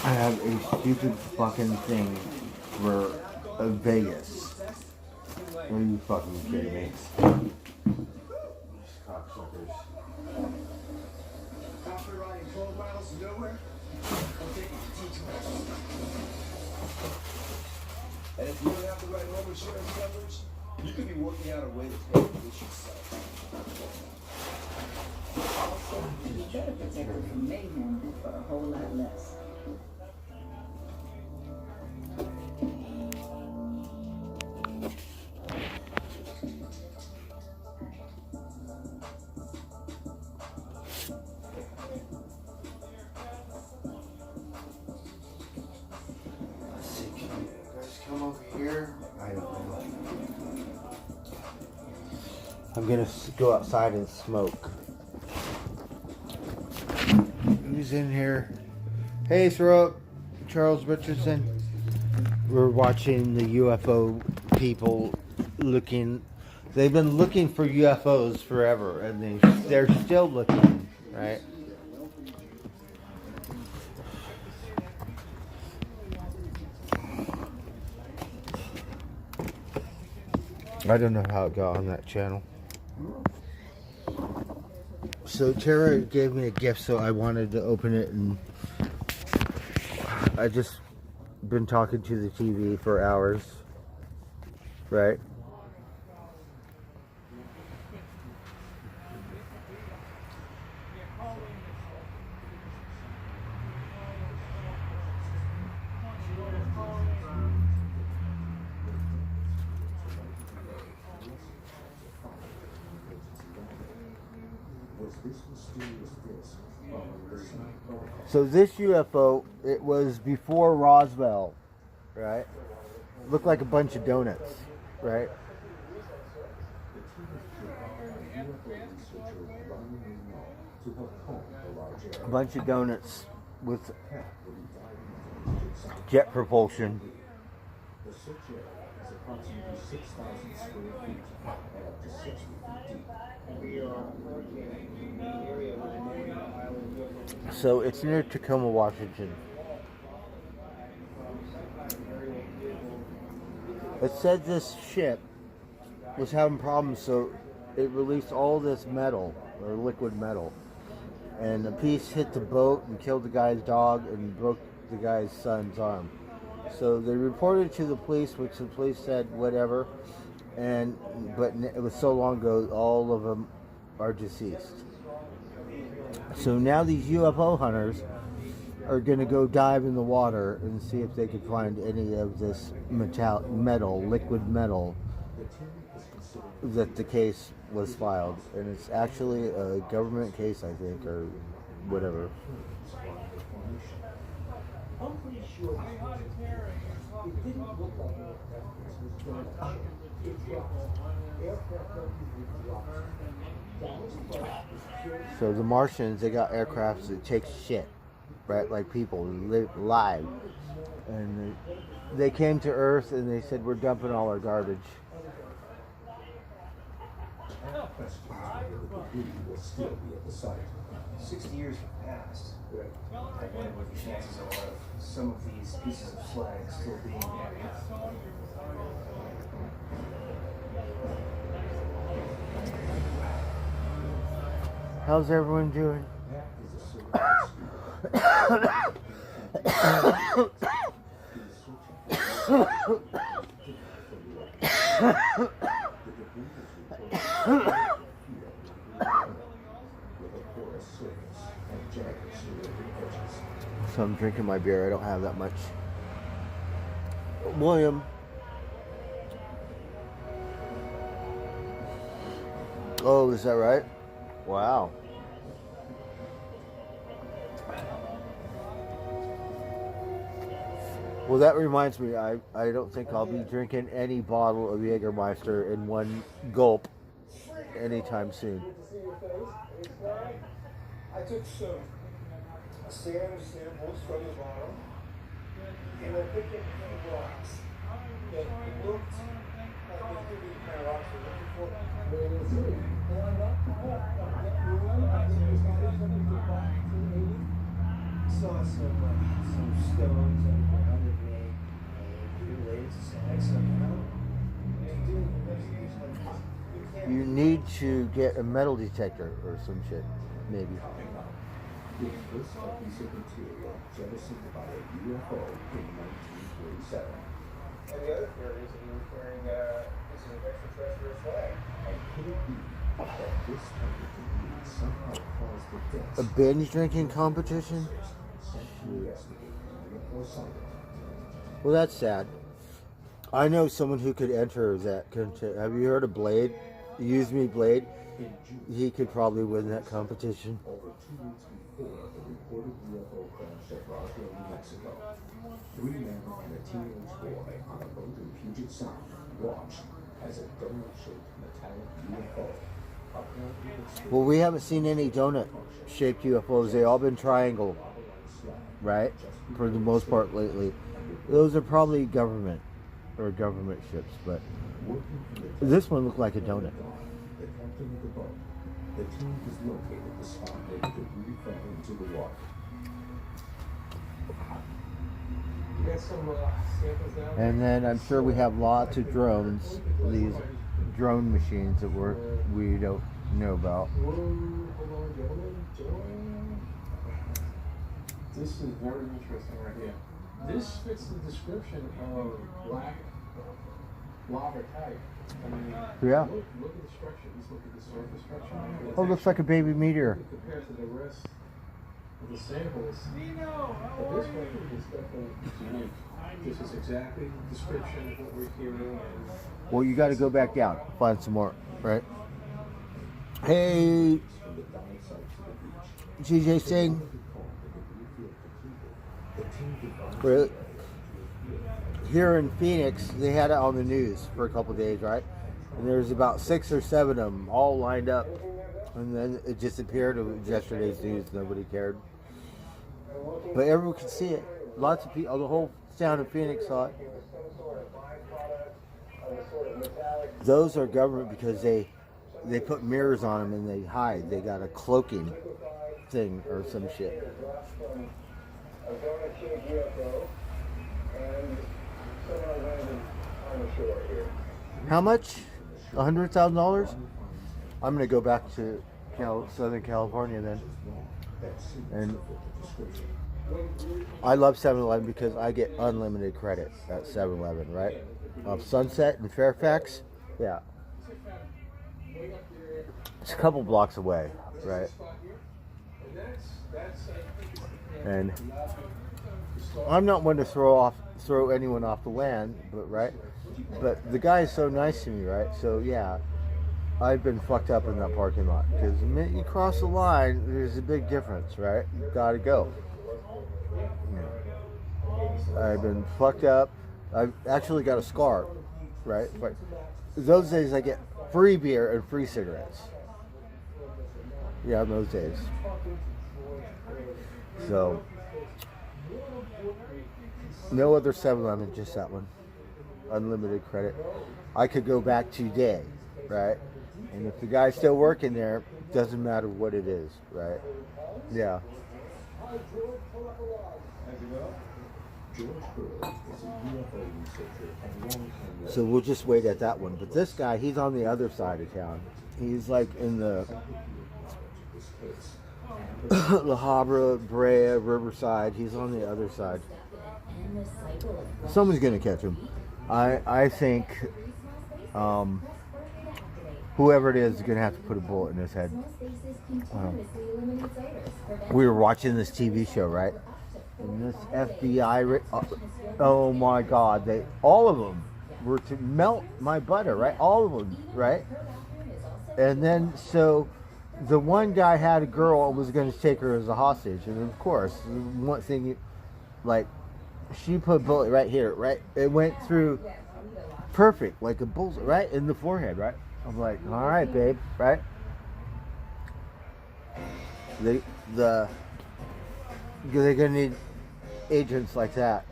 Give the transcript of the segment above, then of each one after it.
I have a stupid fucking thing for Vegas. Are you fucking kidding me? These cocksuckers. After riding 12 miles to nowhere, I'm taking detours. And if you don't have the right home insurance coverage, you could be working out a way to pay for this yourself. Also, you're better protected from mayhem for a whole lot less. Let's see, can you guys come over here? I don't know. I'm gonna go outside and smoke. Who's in here? Hey, Throat. Charles Richardson. We're watching the UFO people looking. They've been looking for UFOs forever, and they're still looking, right? I don't know how it got on that channel. So Tara gave me a gift, so I wanted to open it, and I just been talking to the TV for hours, right? So this UFO, it was before Roswell, right? Looked like a bunch of donuts, right? A bunch of donuts with jet propulsion. The search area is approximately 6,000 square feet and up to 60 feet deep. We are working in the area of the Mariana Island. So it's near Tacoma, Washington. It said this ship was having problems, so it released all this metal, or liquid metal. And a piece hit the boat and killed the guy's dog and broke the guy's son's arm. So they reported to the police, which the police said whatever, but it was so long ago, all of them are deceased. So now these UFO hunters are going to go dive in the water and see if they can find any of this liquid metal, that the case was filed. And it's actually a government case, I think, or whatever. I'm pretty sure it didn't look like aircraft. So the Martians, they got aircrafts that take shit, right? Like people live live. And they came to Earth and they said, we're dumping all our garbage. Will still be at the site. 60 years have passed. I wonder what the chances are of some of these pieces of slag still being there. How's everyone doing? So I'm drinking my beer. I don't have that much. William. Oh, is that right? Wow. Well, that reminds me, I don't think I'll be drinking any bottle of Jägermeister in one gulp anytime soon. I took some sand samples from the bottom, and I picked up some rocks that looked like they could be the kind of rocks we're looking for. But it was really, saw some stones on the ground that may be related to SAG somehow. And doing an investigation like this, you can't. You need to get a metal detector or some shit, maybe. With this a piece of material jettisoned by a UFO in 1947. And the other theory is that he was wearing this is an extraterrestrial flag. And could it be that this type of debris somehow caused the deaths A binge drinking competition? century estimated UFO sightings? Well, that's sad. I know someone who could enter that contest. Have you heard of Blade? Use Me Blade? In June, He could probably win that competition. over 2 weeks before the reported UFO crash at Roswell, New Mexico, 3 men and a teenage boy on a boat in Puget Sound watched as a donut-shaped metallic UFO apparently exploded Well, we haven't seen any donut-shaped UFOs. They've all been triangle, right? For the most part lately. Those are probably government ships, but working for the this one looked like a donut. the captain of the boat. The team has located the spot where the debris fell into the water. You got some samples down there? And then I'm sure we have lots of drones, these drone machines that we don't know about. Whoa, hold on, gentlemen. This is very interesting right here. This fits the description of black lava type. I mean, Yeah. look at the structure. Just look at the surface structure. Oh, looks like a baby meteor. Compared to the rest of the samples, but this one is definitely unique. This is exactly the description of what we're hearing. And Well, you got to go back down, find some more, right? Hey, from the dive site to the beach. GJ Singh. The team devised Really? Here in Phoenix, they had it on the news for a couple of days, right? And there's about 6 or 7 of them all lined up, and then it disappeared. It was yesterday's news. Nobody cared, but everyone could see it. Lots of people, the whole town of Phoenix saw it. Those are government because they put mirrors on them and they hide. They got a cloaking thing or some shit. A donut-shaped UFO, and somehow landed on the shore here. How much? $100,000? I'm gonna go back to Southern California then. And I love 7-Eleven because I get unlimited credit at 7-Eleven, right? Sunset in Fairfax, yeah. It's a couple blocks away, right? And I'm not one to throw anyone off the land, but right? But the guy is so nice to me, right? So yeah, I've been fucked up in that parking lot because the minute you cross the line, there's a big difference, right? You gotta go. I've been fucked up. I've actually got a scar, right? But those days I get free beer and free cigarettes. Yeah, in those days. So, no other 7-Eleven, just that one. Unlimited credit. I could go back today, right? And if the guy's still working there, doesn't matter what it is, right? Yeah. George Bird is a UFO researcher and longtime So we'll just wait at that one. But this guy, he's on the other side of town. He's like in the La Habra, Brea, Riverside. He's on the other side. Someone's gonna catch him. I think whoever it is gonna have to put a bullet in his head. We were watching this TV show, right? And this FBI, oh my God, all of them were to melt my butter, right? All of them, right? And then so the one guy had a girl and was going to take her as a hostage, and of course, one thing, like, she put a bullet right here, right? It went through perfect, like a bullet, right in the forehead, right? I'm like, all right, babe, right? They're gonna need agents like that.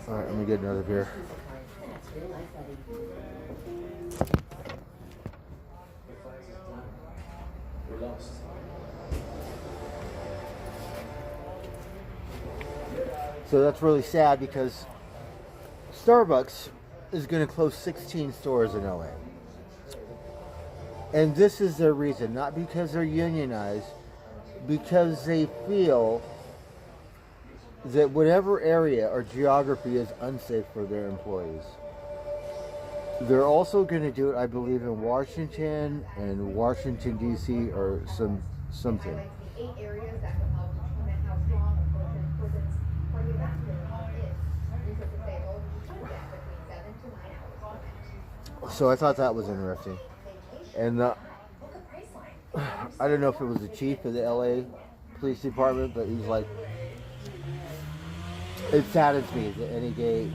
All right, let me get another beer. We're lost. So that's really sad because Starbucks is going to close 16 stores in LA. And this is their reason, not because they're unionized, because they feel that whatever area or geography is unsafe for their employees. They're also going to do it, I believe, in Washington and Washington, D.C. or something. The 8 areas that will help determine how strong a person's cardiovascular health is. Because if they hold you should get between 7 to 9 hours per minute. So I thought that was interesting. And I don't know if it was the chief of the LA Police Department, but he's like, it saddens me that any day,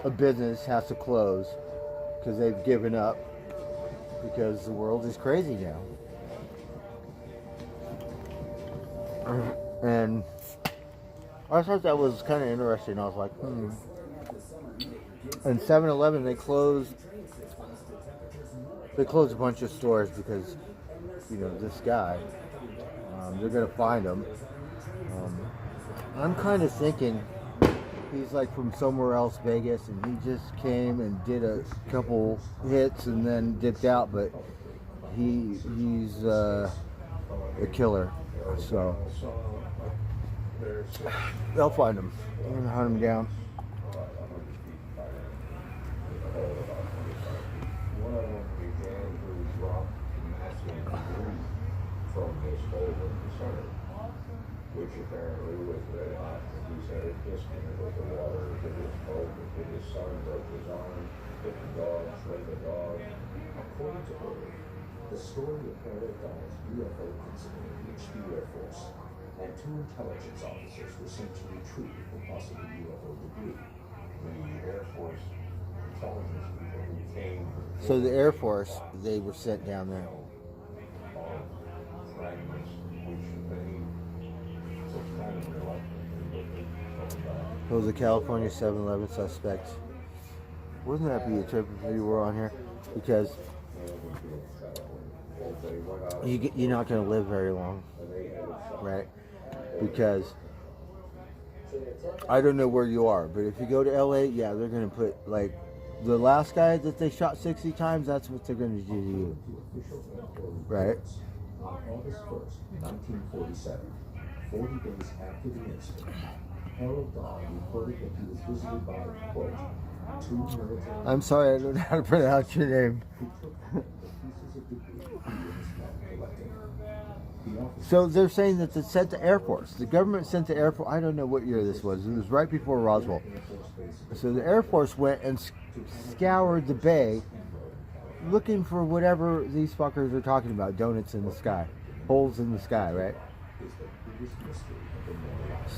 a business has to close because they've given up because the world is crazy now. And I thought that was kind of interesting. I was like, And 7-Eleven, they closed a bunch of stores because, this guy, they're going to find him. I'm kind of thinking he's like from somewhere else, Vegas, and he just came and did a couple hits and then dipped out, but he's a killer. So they'll find him and hunt him down. One of them began to drop massive debris from his holding center, which apparently was red hot. He said it disconnected with the water, hit his boat, hit his son, broke his arm, hit the dog, shred the dog. According to Early, the story of Harold Dahl's UFO incident reached the Air Force, and 2 intelligence officers were sent to retrieve the possible UFO debris. The Air Force intelligence people who came. So the Air Force, they were sent down there. It was a California 7-Eleven suspect. Wouldn't that be a trip if you were on here? Because you're not going to live very long, right? Because I don't know where you are, but if you go to LA, yeah, they're going to put, like, the last guy that they shot 60 times, that's what they're going to do to you. Right? On August 1st, 1947, 40 days after the incident, Harold Dahl reported that he was visited by, quote, 2 military... I'm sorry, I don't know how to pronounce your name. So they're saying that they sent the Air Force. The government sent the Air Force. I don't know what year this was. It was right before Roswell. So the Air Force went and scoured the bay looking for whatever these fuckers are talking about. Donuts in the sky. Holes in the sky, right?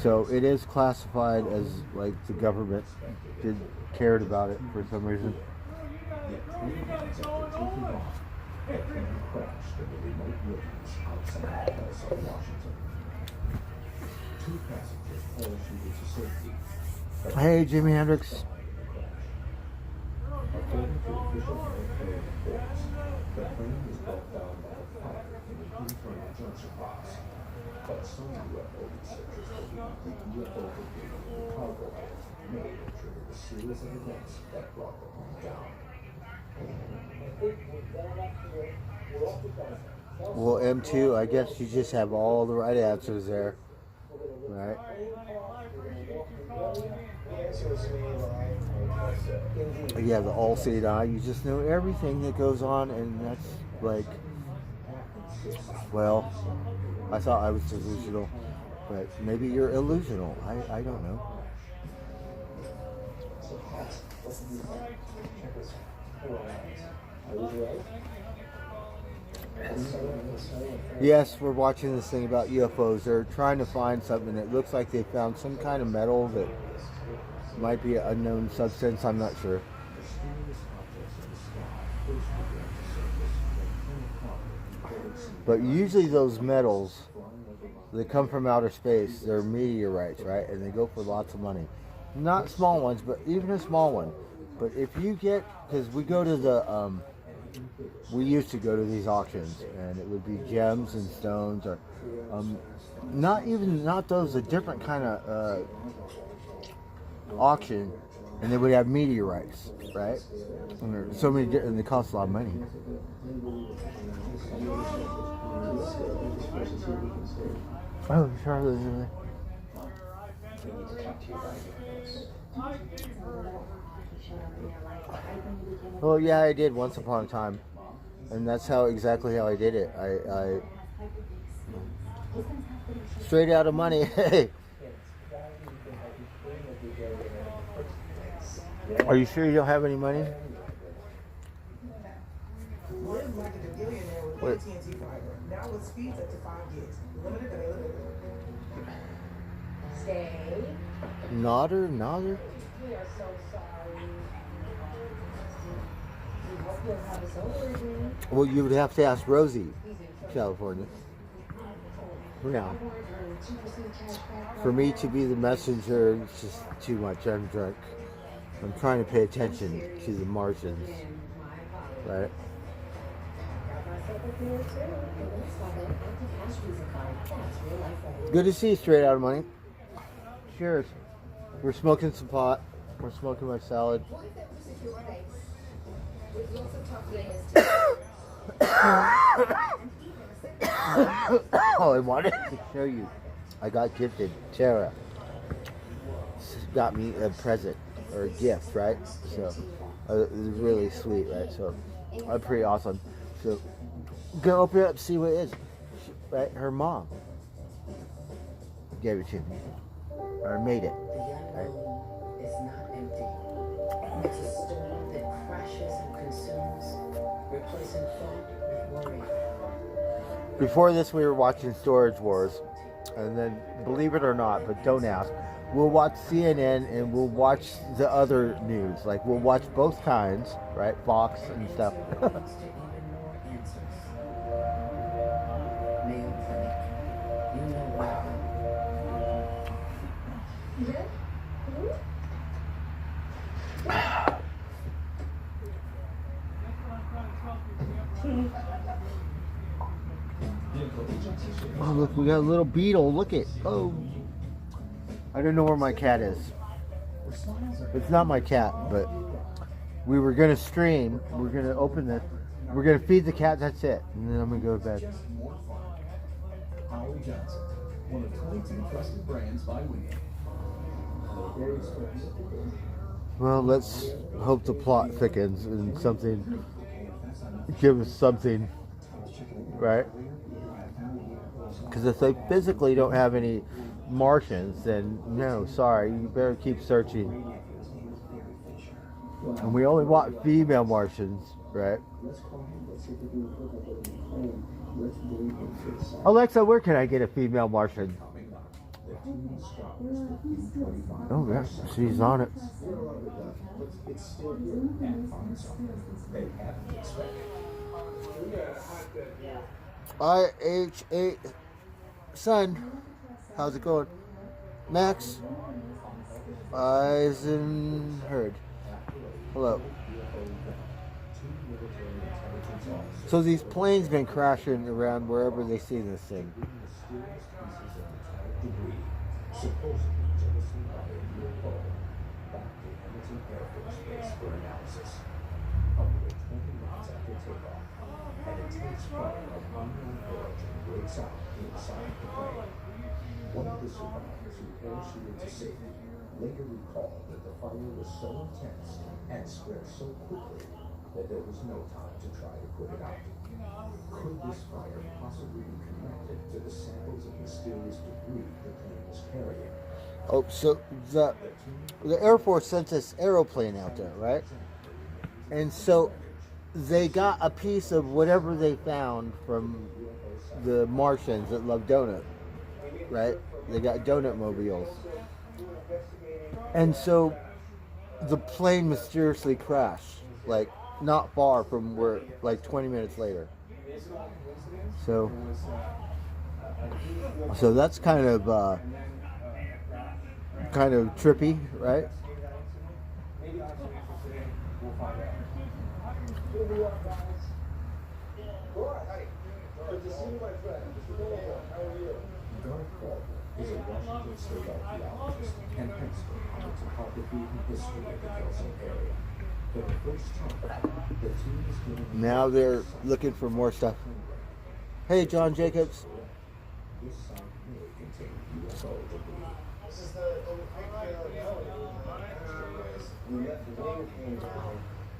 So it is classified as like the government cared about it for some reason. Crashed in the remote wilderness outside of Tulsa, Washington. 2 passengers parachuted to safety. Hey, Jimi Hendrix. According to official military reports, the plane was brought down by a fire in the internal junction box. But some UFO researchers believe the UFO debris in the cargo hold may have triggered a series of events that brought the plane down. Well, M2, I guess you just have all the right answers there, right? You have the all-seeing eye. You just know everything that goes on, and that's like, well, I thought I was delusional, but maybe you're illusional. I don't know. Yes, we're watching this thing about UFOs. They're trying to find something. It looks like they found some kind of metal that might be an unknown substance. I'm not sure. But usually those metals, they come from outer space. They're meteorites, right? And they go for lots of money. not small ones, but even a small one. But if you get, because we go to the, we used to go to these auctions, and it would be gems and stones, or not those, a different kind of auction, and they would have meteorites, right? And there are so many, and they cost a lot of money. Oh, Charlotte. Well, yeah, I did once upon a time, and that's exactly how I did it. I straight out of money. Hey, are you sure you don't have any money? We're like a billionaire with What? AT&T fiber. Now with speeds up to 5 gigs. Limited and unlimited. Stay. Nodder? We are so sorry. We hope you'll have us over again. Well, you would have to ask Rosie, He's in trouble. California. Now, 2% cash back. for me to be the messenger, it's just too much. I'm drunk. I'm trying to pay attention to the Martians, right? Good to see you, straight out of money. Cheers. We're smoking some pot. We're smoking my salad. What if that was a secure place? With lots of top layers Oh, I wanted to show you. I got gifted. Tara got me a present or a gift, right? So it was really sweet, right? So pretty awesome. So go open it up, see what it is. Right? Her mom gave it to me, or made it. Right? It's not empty. It's a storm that crashes and consumes, replacing thought with worry. Before this, we were watching Storage Wars, and then, believe it or not, but don't ask, we'll watch CNN and we'll watch the other news. Like, we'll watch both kinds, right? Fox and stuff. To even more answers. Mayo Clinic. You know why. Oh, look, we got a little beetle. Look it. Oh. I don't know where my cat is. It's not my cat, but we were going to stream. We're going to open this. We're going to feed the cat. That's it. And then I'm going to go to bed. Just more fun. Holly Johnson, one of 22 trusted brands by Winnie. Well, let's hope the plot thickens and something, give us something, right? Because if they physically don't have any Martians, then no, sorry, you better keep searching. And we only want female Martians, right? Alexa, where can I get a female Martian? Oh yeah, she's on it. IH8 son, how's it going? Max Eisenherd. Hello. So these planes been crashing around wherever they see this thing. Supposedly jettisoned by a UFO back to Hamilton Air Force Base for analysis. Under 20 minutes after takeoff, an intense fire of unknown origin breaks out inside the plane. One of the survivors who parachuted to safety later recalled that the fire was so intense and spread so quickly that there was no time to try to put it out. Could this fire possibly be connected to the samples of mysterious debris the plane was carrying? Oh, so the Air Force sent this aeroplane out there, right? And so they got a piece of whatever they found from the Martians that love donut, right? They got donut mobiles. And so the plane mysteriously crashed, like not far from where, like 20 minutes later. So that's kind of kind of trippy, right? Maybe not so today. We'll find out. Here we are, guys. Laura, hi. Good to see you, my friend. Mr. Boulevard, how are you? Garth Baldwin is a Washington State archaeologist and expert on the topography and history of the Kelso area. For the first time, the team is given Now they're looking for more stuff. Hey, John Jacobs. this site may contain UFO debris. This is the big valley. We left the wing came down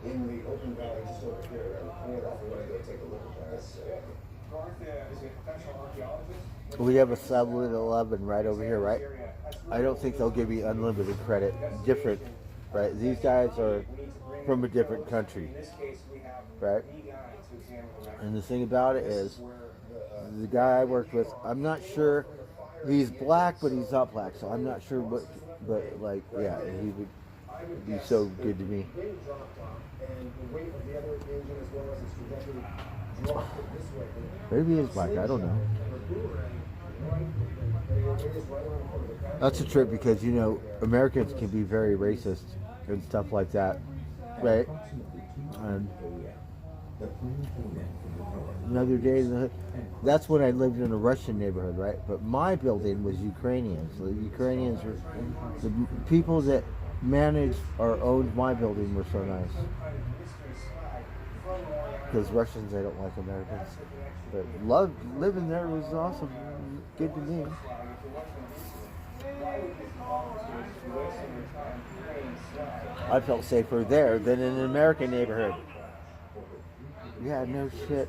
in the open valley just over here. And I want to go take a look at that. Garth is a professional archaeologist. We have a Sublet 11 right over here, right? I don't think they'll give you unlimited credit. Different, right? These guys are from a different country, In this case, we have right? the guy to examine the record. And the thing about it is, the guy I worked with, I'm not sure, he's black, but he's not black, so I'm not sure what, but like, yeah, he would be so good to me. Wind dropped off, and the weight of the other engine as well as its trajectory dropped it this way. Maybe he's black, I don't know. That's a trip because, you know, Americans can be very racist and stuff like that, right? And The plane came in from the north. another day in the hood. That's when I lived in a Russian neighborhood, right? But my building was Ukrainians. The Ukrainians were the people that managed or owned my building were so nice. Because Russians, they don't like Americans. But living there was awesome. Good to me. I felt safer there than in an American neighborhood. Yeah, no shit.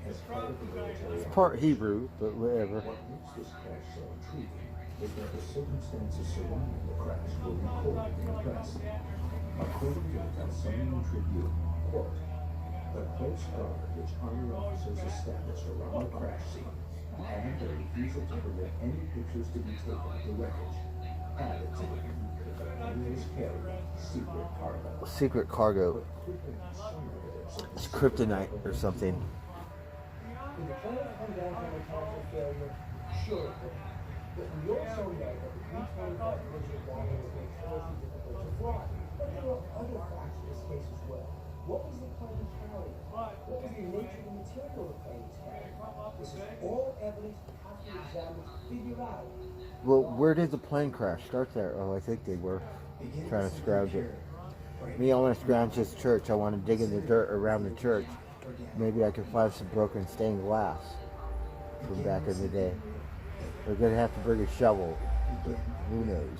It's part Hebrew, but whatever. What makes this crash so intriguing is that the circumstances surrounding the crash were recorded in the press. According to the Thessalonian Tribune, quote, the close guard which Army officers established around the crash scene and their refusal to permit any pictures to be taken of the wreckage added to the view that the plane was carrying secret cargo. Secret cargo. Quickly, some evidence of It's kryptonite or something. Did the plane come down from mechanical failure? Sure it did. But we also know that the B-25 collision damage was notoriously difficult to fly. But there were other facts in this case as well. What was the plane carrying? What was the nature of the material the plane was carrying? This is all evidence we have to examine to figure out. Well, where did the plane crash? Start there. Oh, I think they were trying to scrounge it. Me, I want to scrounge this church. I want to dig in the dirt around the church. Maybe I can find some broken stained glass from back in the day. We're going to have to bring a shovel, but who knows?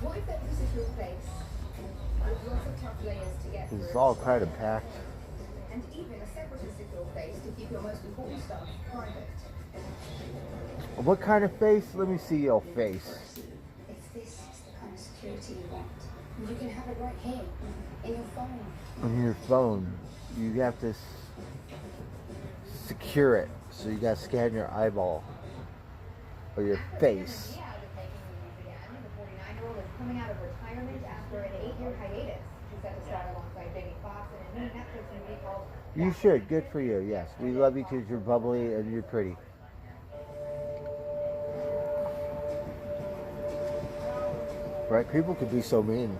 What if that was your face? With lots of tough layers to get through. It's all kind of packed. And even a separatistical face to keep your most important stuff private. What kind of face? Let me see your face. If this is the kind of security you want, you can have it right here, in your phone. On your phone, you have to secure it. So you got to scan your eyeball or your face. Yeah, the making movies again. The 49-year-old is coming out of retirement after an 8-year hiatus. She's set to star alongside Jamie Foxx in a new Netflix movie called. You should. Good for you. Yes, we love you because you're bubbly and you're pretty. Right? People could be so mean.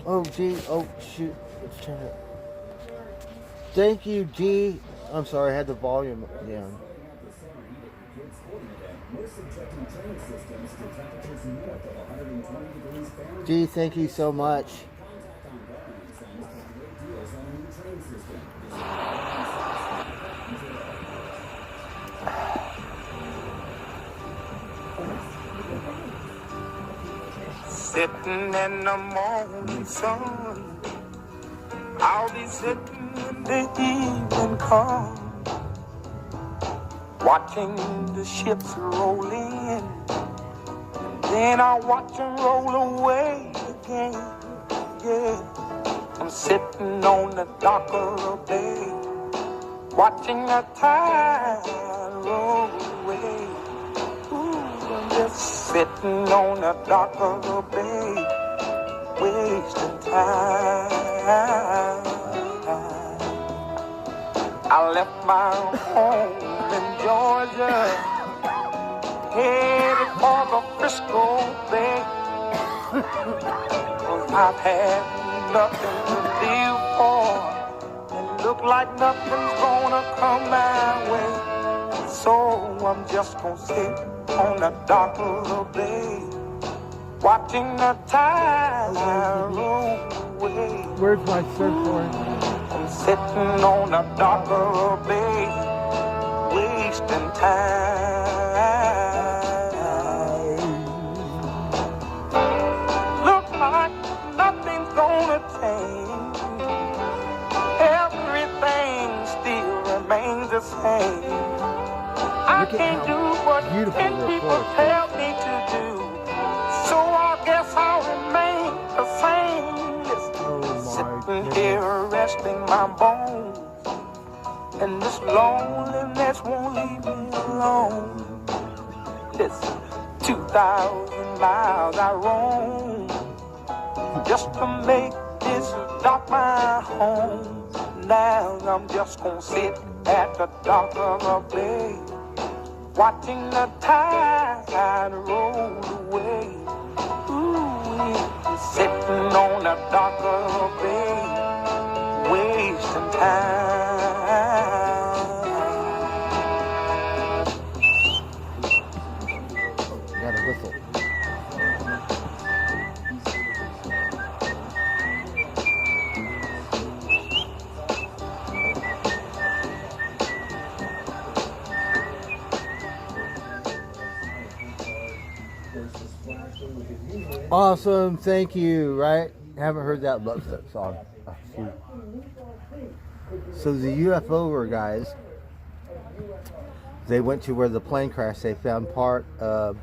Oh, gee. Oh, shoot. Let's turn it. Thank you, G. I'm sorry, I had the volume down. G, thank you so much. Sitting in the morning sun, I'll be sitting when the evening comes, watching the ships roll in, then I'll watch them roll away again. Yeah, I'm sitting on the dock of the bay, watching the tide roll away. I'm just sitting on the dock of the bay, wasting time. I left my home in Georgia, headed for the Frisco Bay. 'Cause I've had nothing to live for, and look like nothing's gonna come my way. So I'm just gonna sit on the dock of the bay, watching the tide roll away. Where's my surfboard? I'm sitting on the dock of the bay, wasting time. Look like nothing's gonna change. Everything still remains the same. I Look at can't how do what beautiful 10 the people forest is. tell me to do, so I guess I'll remain the same. Oh Sitting my here goodness. resting my bones, and this loneliness won't leave me alone. Listen, 2,000 miles I roam just to make this dock my home. Now I'm just gonna sit at the dock of the bay, watching the tide roll away. Ooh, sitting on the dock of the bay, wasting time. Got a whistle. Awesome, thank you. Right? Haven't heard that Love Step song. Oh, shoot. So the UFO guys, they went to where the plane crashed. They found part of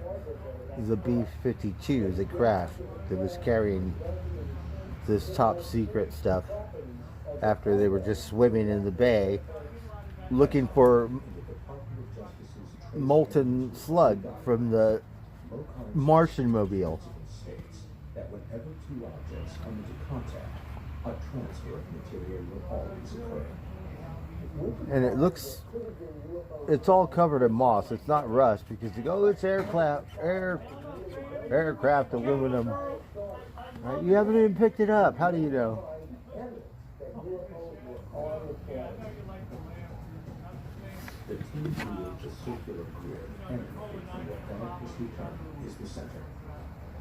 the B-52 as it crashed that was carrying this top secret stuff after they were just swimming in the bay looking for molten slug from the Martian mobile. States that whenever two objects come into contact, a transfer of material will always occur. And it looks, it's all covered in moss. It's not rust because you go, it's aircraft aluminum. Right? You haven't even picked it up. How do you know? The team creates a circular grid emanating from what darkness determined is the center.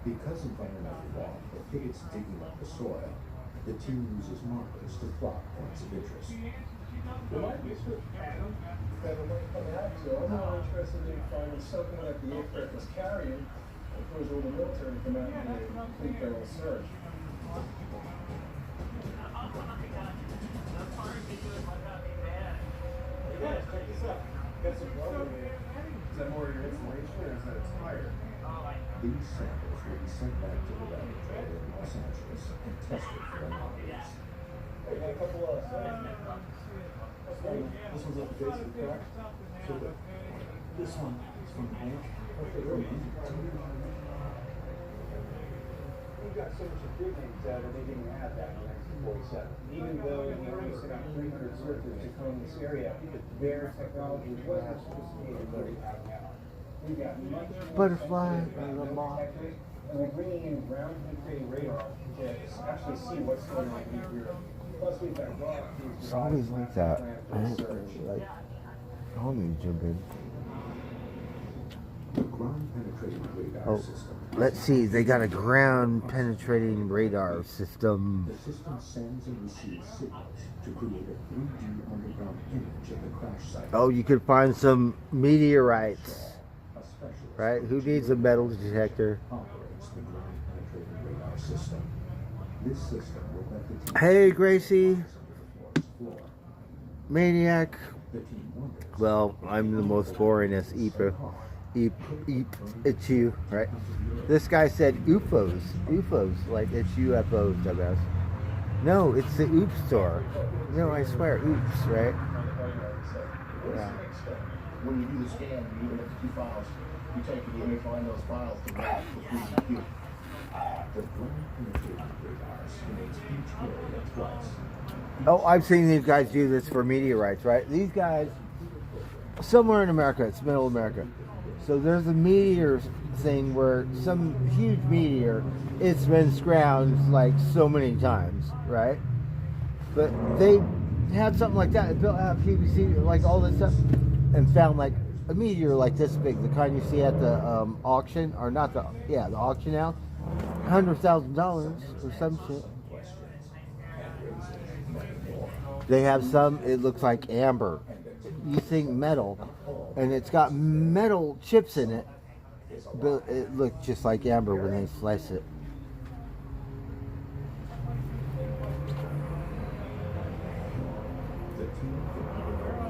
Because environmental law prohibits digging up the soil, the team uses markers to plot points of interest. There might be a certain pattern that it might come out to. I'm more interested in finding something that the aircraft was carrying before all the military come out and do a complete thorough search. Yeah, check this out. Got some rubber here. Is that more of your insulation or is that a tire? These samples will be sent back to the laboratory in Los Angeles and tested for anomalies. Hey, got a couple of this one's up to base, correct? Sure. This one is from the bank. We've got so much equipment that they didn't have that in 1947. Even though we sent out 300 searchers to comb this area, their technology wasn't sophisticated what we have now. We've got much Butterfly and the moth. and we're bringing in ground penetrating radar to actually see what's going on deep here. Plus, we've got rock. It's always like that. Like, I'll need to jump in. The ground penetrating radar Oh, system. let's see. They got a ground penetrating radar system. The system sends and receives signals to create a 3D underground image of the crash site. Oh, you could find some meteorites, A specialist right? Who needs a metal detector? operates the ground penetrating radar system. This system will let the team Hey, Gracie, on the forest floor. maniac. The team wonders. Well, I'm the most boringest it's you, right? This guy said UFOs. UFOs, like it's UFOs, dumbass. No, it's the Oops store. No, I swear, Oops, right? Yeah. When you do the scan, you even look at 2 files. You take it, you may find those files to grab for 3DQ. The ground penetrating radar scans each area twice. Oh, I've seen these guys do this for meteorites, right? These guys somewhere in America. It's middle America. So there's a meteor thing where some huge meteor, it's been scrounged like so many times, right? But they had something like that. They built out PVC, like all this stuff, and found like a meteor like this big, the kind you see at the auction, or not the auction house, $100,000 or some shit. They have some, it looks like amber. You think metal, and it's got metal chips in it, but it looked just like amber when they slice it. The team from Alabama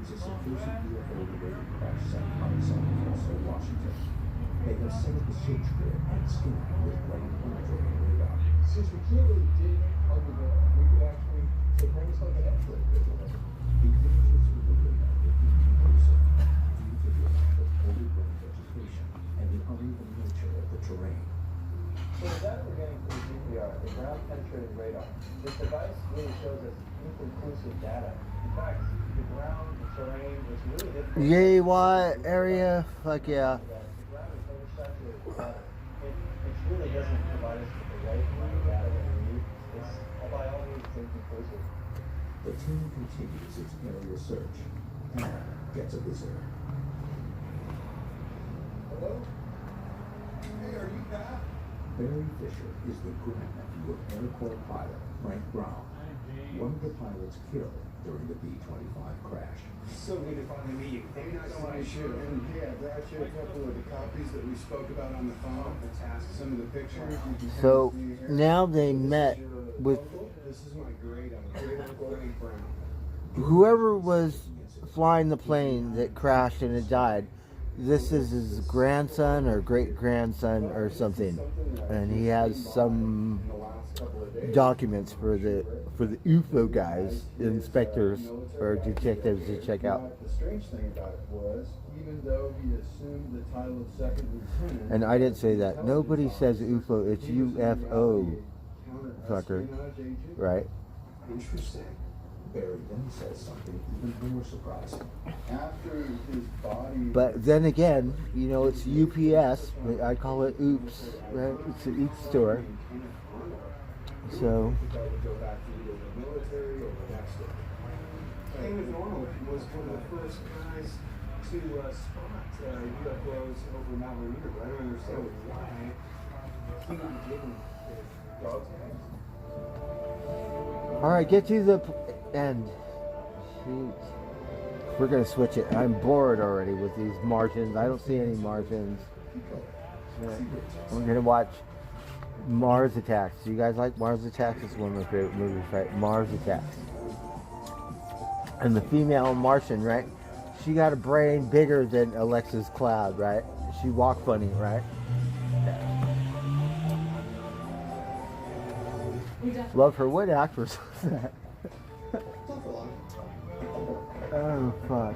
is a supposed UFO-related crash site outside of Kelso, Washington. They have set up a search grid and scanned with light penetrating radar. Since we can't really dig under the, we could actually take almost like an X-ray visual. The images with the radar would be conclusive due to the amount of overgrown vegetation and the uneven nature of the terrain. So the data we're getting from GPR, the ground penetrating radar, this device really shows us inconclusive data. In fact, the ground, the terrain, it's really difficult. Yay, what area? Fuck yeah. The ground is oversaturated with data. It really doesn't provide us with the right kind of data that we need. It's, by all means, it's inconclusive. The team continues its area search and gets a visitor. Hello? Hey, are you Pat? Barry Fisher is the grandnephew of Air Corps pilot Frank Brown, one of the pilots killed during the B-25 crash. So good to finally meet you. Hey, nice to meet you. And yeah, I brought you a couple of the copies that we spoke about on the phone. Some of the pictures. You can So see here. now they met with This is my great uncle Frank Brown. whoever was flying the plane that crashed and it died. This is his grandson or great grandson or something, and he has some documents for the UFO guys, inspectors or detectives to check out. The strange thing about it was, even though he assumed the title of second lieutenant, And I didn't say that. Nobody says UFO. It's UFO, fucker. Right? Interesting. Barry then says something even more surprising. After his body. But then again, you know, it's UPS. But I call it Oops. Right? It's an Oops store. So. Go back to either the military or the next one. David Arnold was one of the first guys to spot UFOs over Mount Rainier. I don't understand why he didn't give them dog tags. All right, get to the end. Shoot. We're going to switch it. I'm bored already with these Martians. I don't see any Martians. We're going to watch Mars Attacks. Do you guys like Mars Attacks? It's one of my favorite movies, right? Mars Attacks. And the female Martian, right? She got a brain bigger than Alexis Cloud, right? She walked funny, right? Love her. What actress was that? Oh, fuck.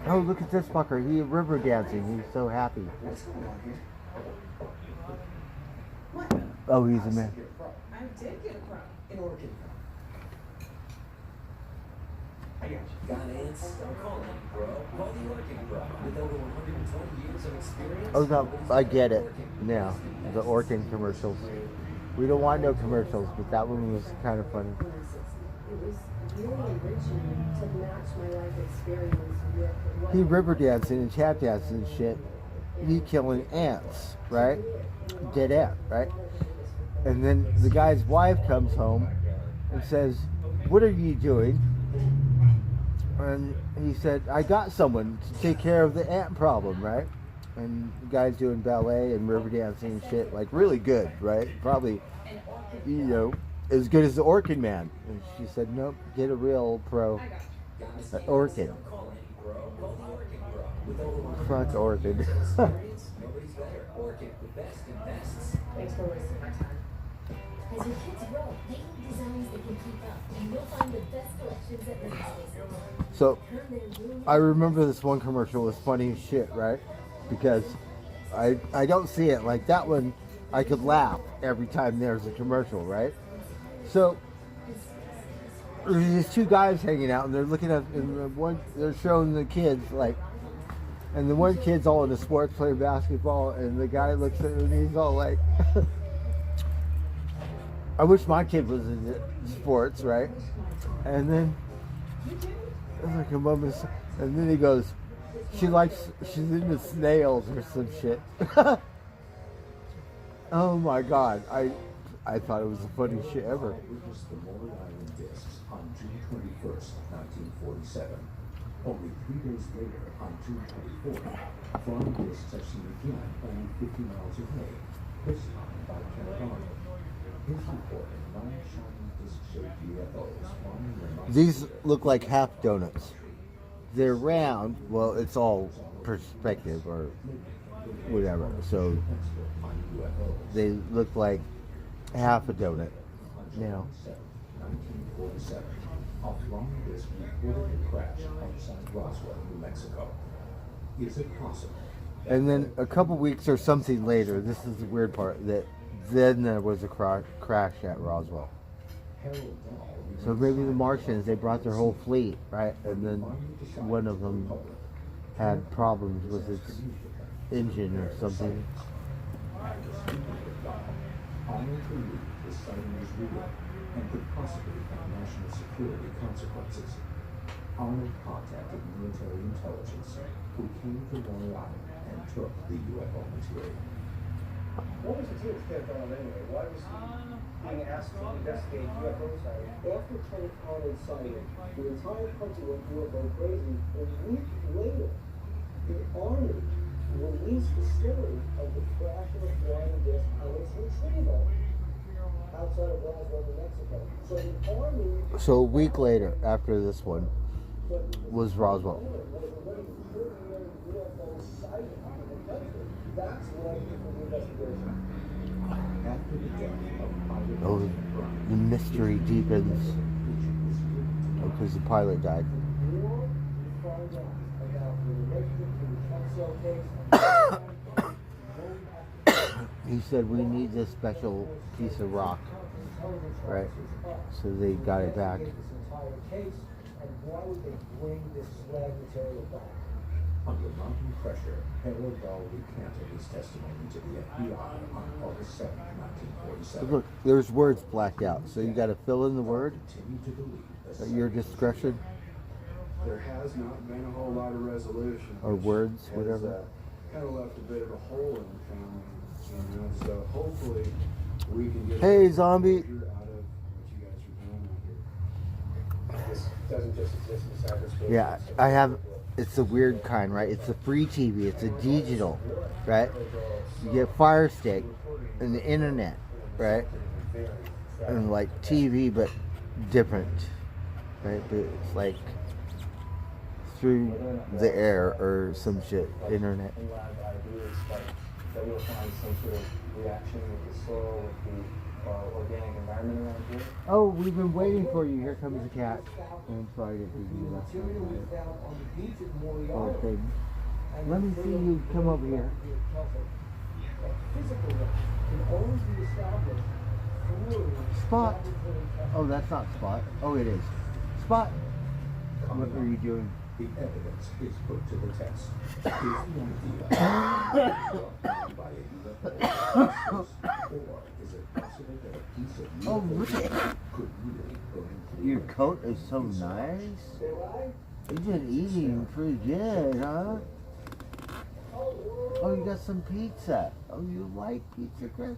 Oh, look at this fucker. He river dancing. He's so happy. What's going on here? What? Oh, he's a man. I did get a crop. In Oregon. I got you. Got ants? I'm calling you, bro. Call the Orkin, bro. With over 120 years of experience. Oh, no, I get it now. The Orkin commercials. We don't want no commercials, but that one was kind of funny. It was really enriching to match my life experience with what He river dancing and tap dancing and shit. He killing ants, right? Dead ant, right? And then the guy's wife comes home and says, "What are you doing?" And he said, "I got someone to take care of the ant problem," right? And the guy's doing ballet and river dancing and shit, like really good, right? Probably, you know, as good as the Orkin man. And she said, "Nope, get a real pro Orkin." Fuck Orkin. Nobody's better. Orkin, the best and bests. Thanks for wasting my time. as your kids grow, they need designs that can keep up, and you'll find the best collections at Living Space. So, I remember this one commercial was funny as shit, right? Because I don't see it. Like that one, I could laugh every time there's a commercial, right? So, there's these two guys hanging out, and they're looking at, and they're showing the kids, like, and the one kid's all into sports, playing basketball, and the guy looks at him and he's all like, I wish my kid was into sports, right? And then, it's like a moment, and then he goes, she's into snails or some shit. Oh my God, I thought it was the funniest shit ever. Witnessed the Maury Island discs on June 21st, 1947. Only 3 days later, on June 24th, flying discs are seen again only 50 miles away, this time by Kenneth Arnold. His report of 9 shining disc-shaped UFOs flying in the These look like half donuts. They're round. Well, it's all perspective or whatever. So they look like half a donut. Now, 1947, a flying disc reported a crash outside Roswell, New Mexico. Is it possible? and then a couple weeks or something later, this is the weird part, that then there was a crash at Roswell. So maybe the Martians, they brought their whole fleet, right? And then one of them had problems with its engine or something. Arnold believed the sighting was real and could possibly have national security consequences. Arnold contacted military intelligence, who came to Maury Island and took the UFO material. What was the team's take on anyway? Why was he being asked to investigate UFO sightings? After Kenneth Arnold sighting, the entire country went UFO crazy. A week later, the Army released the story of the crash of a flying disc and its retrieval outside of Roswell, New Mexico. So the Army... So a week later, after this one, was Roswell. That's what I did for the investigation. After the death of pilot Oh, the mystery deepens. Oh, because the pilot died. He said we need this special piece of rock, right? So they got it back. Why would they bring this slag material back? Under mounting pressure, Harold Dahl recanted his testimony to the FBI on August 7, 1947. Look, there's words blacked out, so you got to fill in the word Continued to believe at your discretion, There has not been a whole lot of resolution. or words, Has, whatever. kind of left a bit of a hole in the family, you know. So hopefully we can get Hey, a zombie. closure out of what you guys are doing out here. This doesn't just exist in cyberspace. Yeah, I have. It's a weird kind, right? It's a free TV. It's a digital, right? You get Fire Stick and the internet, right? And like TV, but different, right? But it's like through the air or some shit, internet. That we'll find some sort of reaction with the soil, with the organic environment around here. Oh, we've been waiting for you. Here comes the cat. I'm sorry to do that. Oh, thing. Let me see you come over here. Spot. Oh, that's not Spot. Oh, it is. Spot. What are you doing? The evidence is put to the test. Is the idea by a UFO or is it possible that a piece of Oh, look UFO at could really burn through? your coat is so nice. You've been eating pretty good, huh? Oh, you got some pizza. Oh, you like pizza, Chris?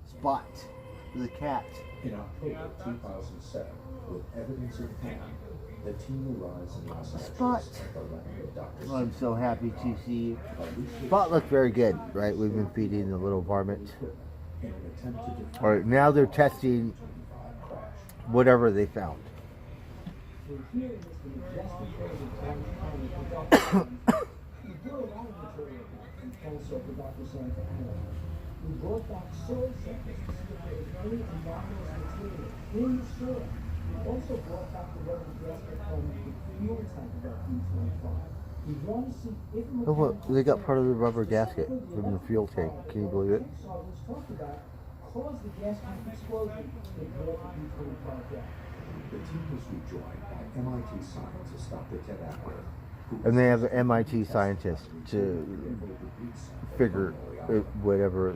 Spot. The cat. In October 2007, with evidence in hand, the team arrives in Los Angeles Spot. at the land of Dr. Well, I'm so happy to see you. Spot looked very good, right? We've been feeding the little varmint. in an attempt to define All right, now they're testing whatever they found. We brought back soil samples to see if there was any anomalous material in the soil. We also brought back the rubber gasket from the fuel tank of that B-25. We want to see if a Oh, look, they got part of the rubber gasket from the fuel tank. Can you believe it? talked about caused the gas tank explosion that brought the B-25 down. The team was rejoined by MIT scientist Dr. Ted Appler, And they have MIT scientists to figure whatever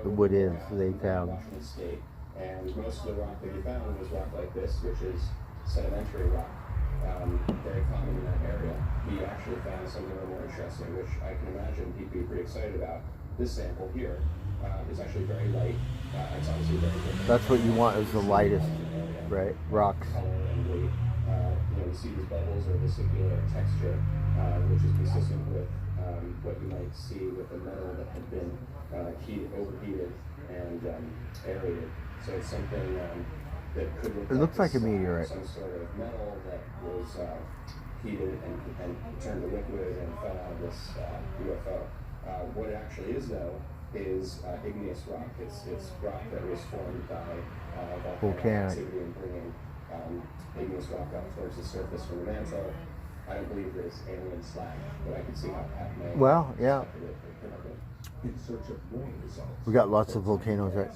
what is they found. Washington State, and most of the rock that he found was rock like this, which is sedimentary rock, very common in that area. He actually found something a little more interesting, which I can imagine he'd be pretty excited about. This sample here is actually very light. It's obviously very different. That's what you want, is the lightest, right? Rocks. Color and weight. You see these bubbles or vesicular texture, which is consistent with what you might see with a metal that had been overheated and aerated. So it's something that could look It looks like a meteorite. Some sort of metal that was heated and turned to liquid and fell out of this UFO. What it actually is, though, is igneous rock. It's rock that was formed by volcanic activity and bringing igneous rock up towards the surface from the mantle. I don't believe there's alien slag, but I can see how that may. Well, yeah. in search of more results. We got lots of volcanoes, right?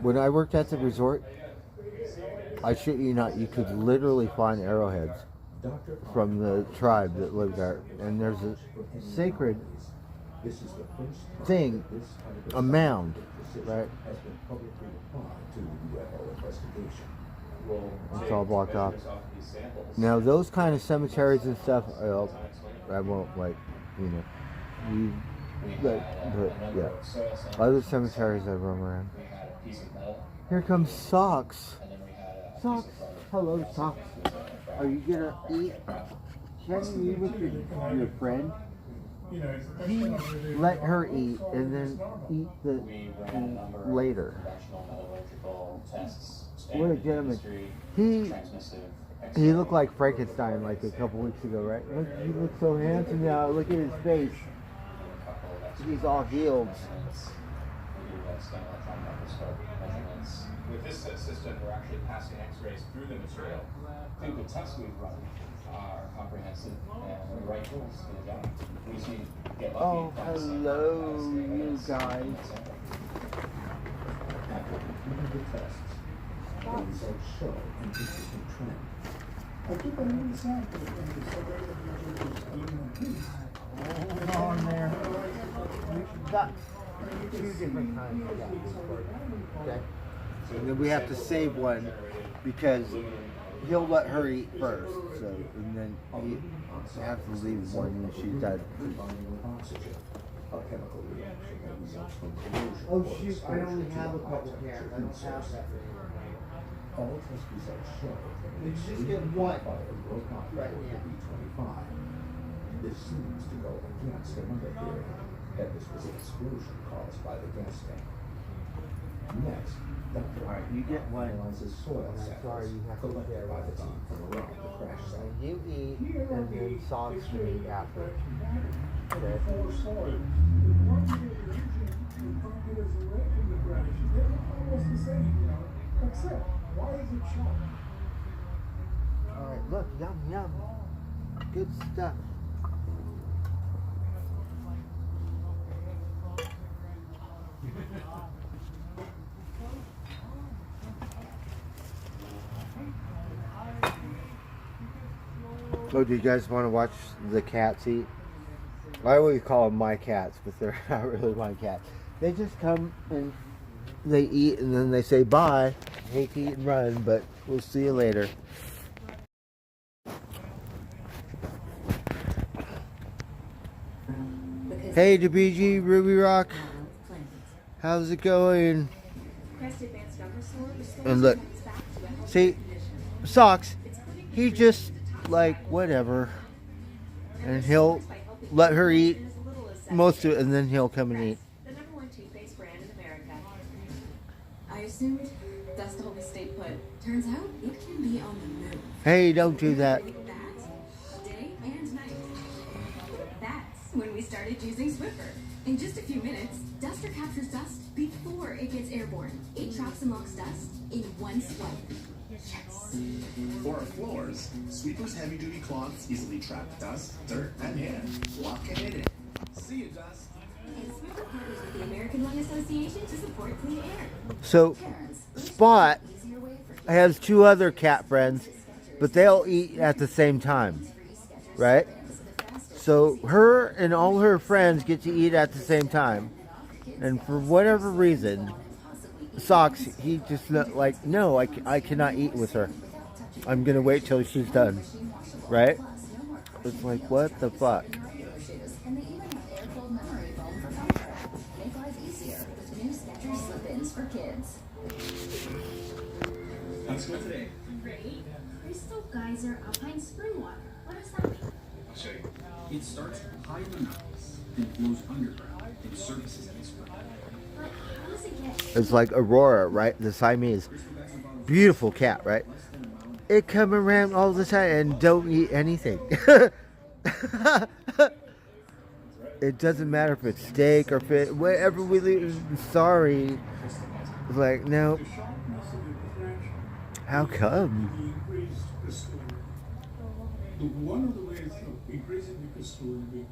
When I worked at the resort, I shit you not, you could literally find arrowheads from the tribe that lived there. And there's a sacred thing, a mound, right? It's all blocked off. Now those kind of cemeteries and stuff, I won't like, but yeah. Other cemeteries I roam around. Here comes Socks. Socks, hello Socks. Are you gonna eat? Can you eat with your friend? He let her eat and then eat the later. What a gentleman. He looked like Frankenstein like a couple weeks ago, right? Look, he looks so handsome now. Look at his face. He's all healed. With this system, we're actually passing X-rays through the material. I think the tests we've run are comprehensive and the right tools for the job. We just need to get lucky. Oh, hello, you guys. The results show an interesting trend. I keep on the sample and it's Hold on there. We've got 2 different kinds of that. Okay? And then we have to save one because he'll let her eat first. So, and then we have to leave one when she's done. Oh shoot, I only have a couple here. I don't have that. All test results show that You just get one. Right now. B-25. This seems to go against another theory that this was an explosion caused by the gas tank. Next, Dr. You get one. analyzes soil samples collected by the team from around the crash site. You eat, and then Socks can eat after. Okay. Alright, look, yum, yum. Good stuff. Oh, do you guys want to watch the cats eat? I always call them my cats, but they're not really my cats. They just come and they eat and then they say bye. I hate to eat and run, but we'll see you later. Hey, DBG, Ruby Rock. How's it going? And look, see, Socks, he just like whatever, and he'll let her eat most of it, and then he'll come and eat. The #1 toothpaste brand in America. I assumed Dust to always stay put. Turns out it can be on the move. Hey, don't do that. Day and night. That's when we started using Swiffer. In just a few minutes, Duster captures dust before it gets airborne. It traps and locks dust in one swipe. Yes. For our floors, Sweeper's heavy-duty cloths easily trap dust, dirt, and air, locking it in. See you, dust. And Swiffer partners with the American Lung Association to support clean air. So, Spot has two other cat friends, but they'll eat at the same time, right? So her and all her friends get to eat at the same time, and for whatever reason, Socks, he just like, no, I cannot eat with her. I'm gonna wait till she's done, right? It's like, what the fuck? And they even have air-cooled memory foam for comfort. Make life easier with new Skechers slip-ins for kids. How's it going today? Great. Crystal Geyser Alpine Spring Water. What does that mean? I'll show you. It starts high in the mountains, then flows underground and surfaces in the spring. But how does it get? It's like Aurora, right? The Siamese. Beautiful cat, right? It come around all the time and don't eat anything. It doesn't matter if it's steak or fish, whatever we leave. Sorry. It's like, no. How come? One of the ways of increasing the crystallinity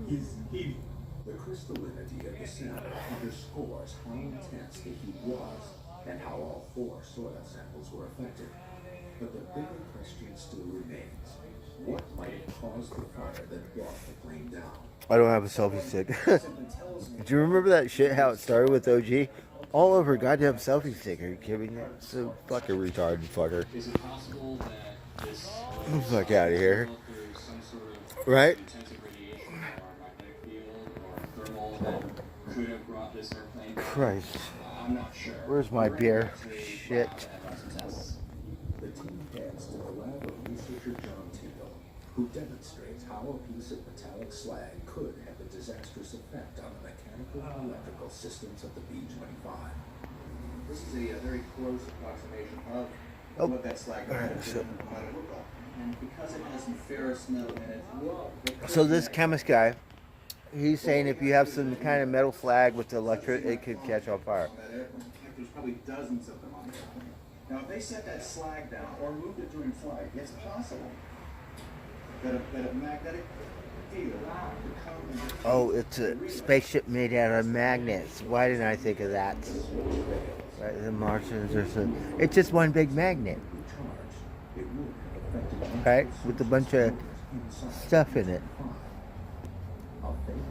is heating. The crystallinity of the sample underscores how intense the heat was and how all 4 soil samples were affected. But the bigger question still remains. What might have caused the fire that brought the flame down? I don't have a selfie stick. Do you remember that shit, how it started with OG? All over goddamn selfie stick. Are you kidding me? So fucking retarded fucker. Is it possible that this Get the fuck out of here. Right? intensive radiation or magnetic field or thermal that could have brought this airplane down? Christ. I'm not sure. Where's my beer? Shit. The team heads to the lab of researcher John Tyndall, who demonstrates how a piece of metallic slag could have a disastrous effect on the mechanical and electrical systems of the B-25. This is a very close approximation of what that slag might have looked like. And because it has some ferrous metal in it, So this chemist guy, he's saying if you have some kind of metal slag with the electric, it could catch on fire. there's probably dozens of them on the airplane. Now, if they set that slag down or moved it during flight, it's possible that a magnetic field could come and just Oh, it's a spaceship made out of magnets. Why didn't I think of that? Right, the Martians or something. It's just one big magnet. Right? With a bunch of stuff in it. A failure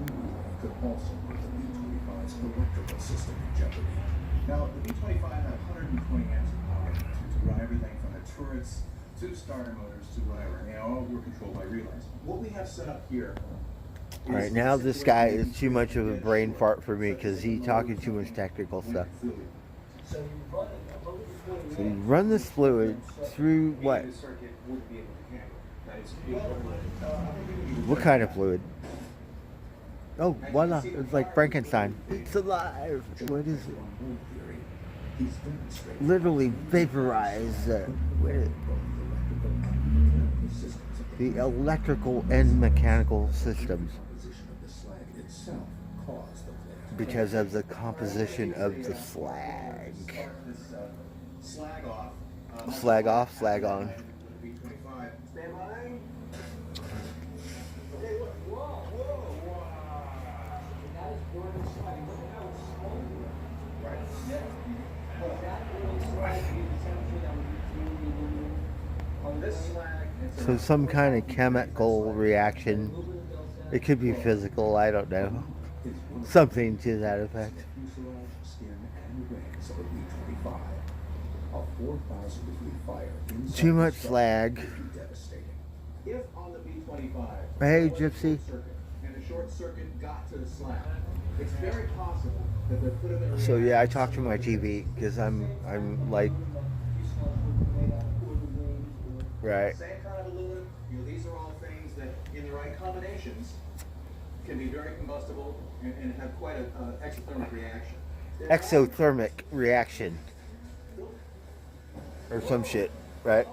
could also put the B-25's electrical system in jeopardy. Now, the B-25 had 120 amps of power to run everything from the turrets to starter motors to whatever. And they all were controlled by relays. What we have set up here. Alright, now this guy is too much of a brain fart for me because he's talking too much technical stuff. So you run this fluid through what? What kind of fluid? Oh, voila. It's like Frankenstein. It's alive. What is it? Literally vaporize the electrical and mechanical systems because of the composition of the slag. Slag off. Slag off, slag on. B-25. Stand by. So some kind of chemical reaction. It could be physical, I don't know. Something to that effect. Too much slag. If on the B-25, Hey, Gypsy. and the short circuit got to the slag, it's very possible that there could have been a So yeah, I talk to my TV because I'm like, right. same kind of aluminum. These are all things that, in the right combinations, can be very combustible and have quite an exothermic reaction. Exothermic reaction. Or some shit, right?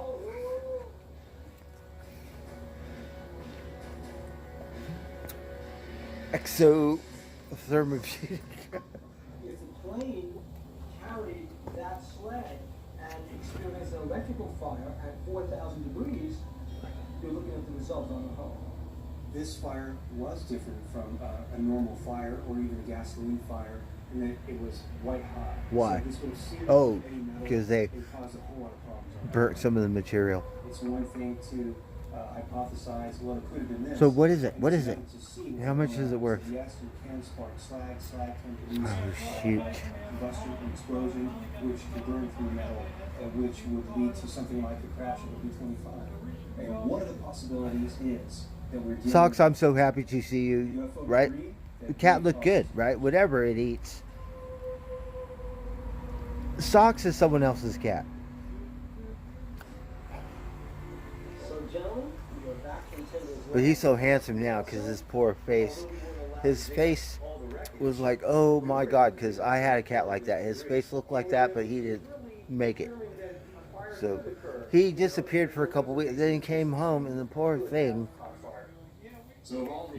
Exothermic. If the plane carried that slag and experienced an electrical fire at 4,000 degrees, you're looking at the results on the hull. this fire was different from a normal fire or even a gasoline fire, and that it was white hot. Why? So this would have seared Oh, any metal because they and caused a whole lot of problems on it. burnt some of the material. It's one thing to hypothesize, well, it could have been this. So what is it? What is it? And to see How much is it worth? Yes, you can spark slag. Slag can produce Oh, shoot. combustion and explosion, which can burn through metal, which would lead to something like the crash of the B-25. And one of the possibilities is that we're dealing Socks, I'm so happy to see you, UFO right? debris The that cat may looked cause- good, right? Whatever it eats. Socks is someone else's cat. So, gentlemen, we are back from 10 days But he's so handsome now because his poor face. His face was like, oh my God, because I had a cat like that. His face looked like that, but he didn't make it. So he disappeared for a couple weeks. Then he came home, and the poor thing.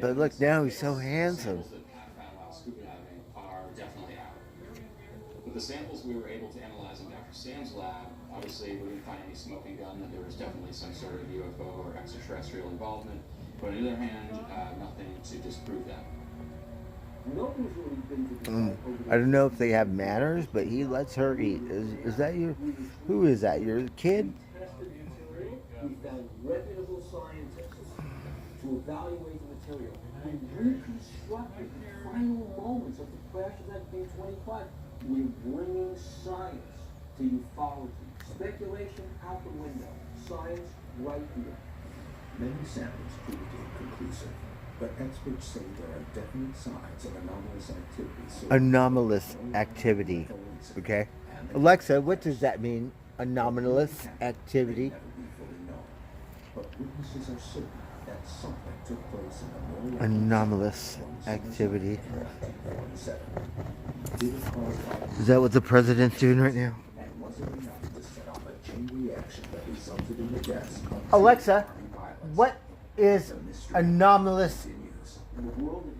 But look, now he's so handsome. Are definitely out. With the samples we were able to analyze in Dr. Sam's lab, obviously we didn't find any smoking gun, that there was definitely some sort of UFO or extraterrestrial involvement. But on the other hand, nothing to disprove that. Nobody's really been to decide over I don't know if they have manners, but he lets her eat. Is that your? Who is that? Your kid? tested material. We found reputable scientists to evaluate the material. We reconstructed the final moments of the crash of that B-25. We're bringing science to ufology. Speculation out the window. Science right here. Many samples proved inconclusive, but experts say there are definite signs of anomalous activity. Anomalous activity. Okay. Alexa, what does that mean? Anomalous activity. But witnesses are certain that something took place in the morning. Anomalous activity. Is that what the president's doing right now? And was it enough to set off a chain reaction that resulted in the deaths of Alexa, what is anomalous In the world of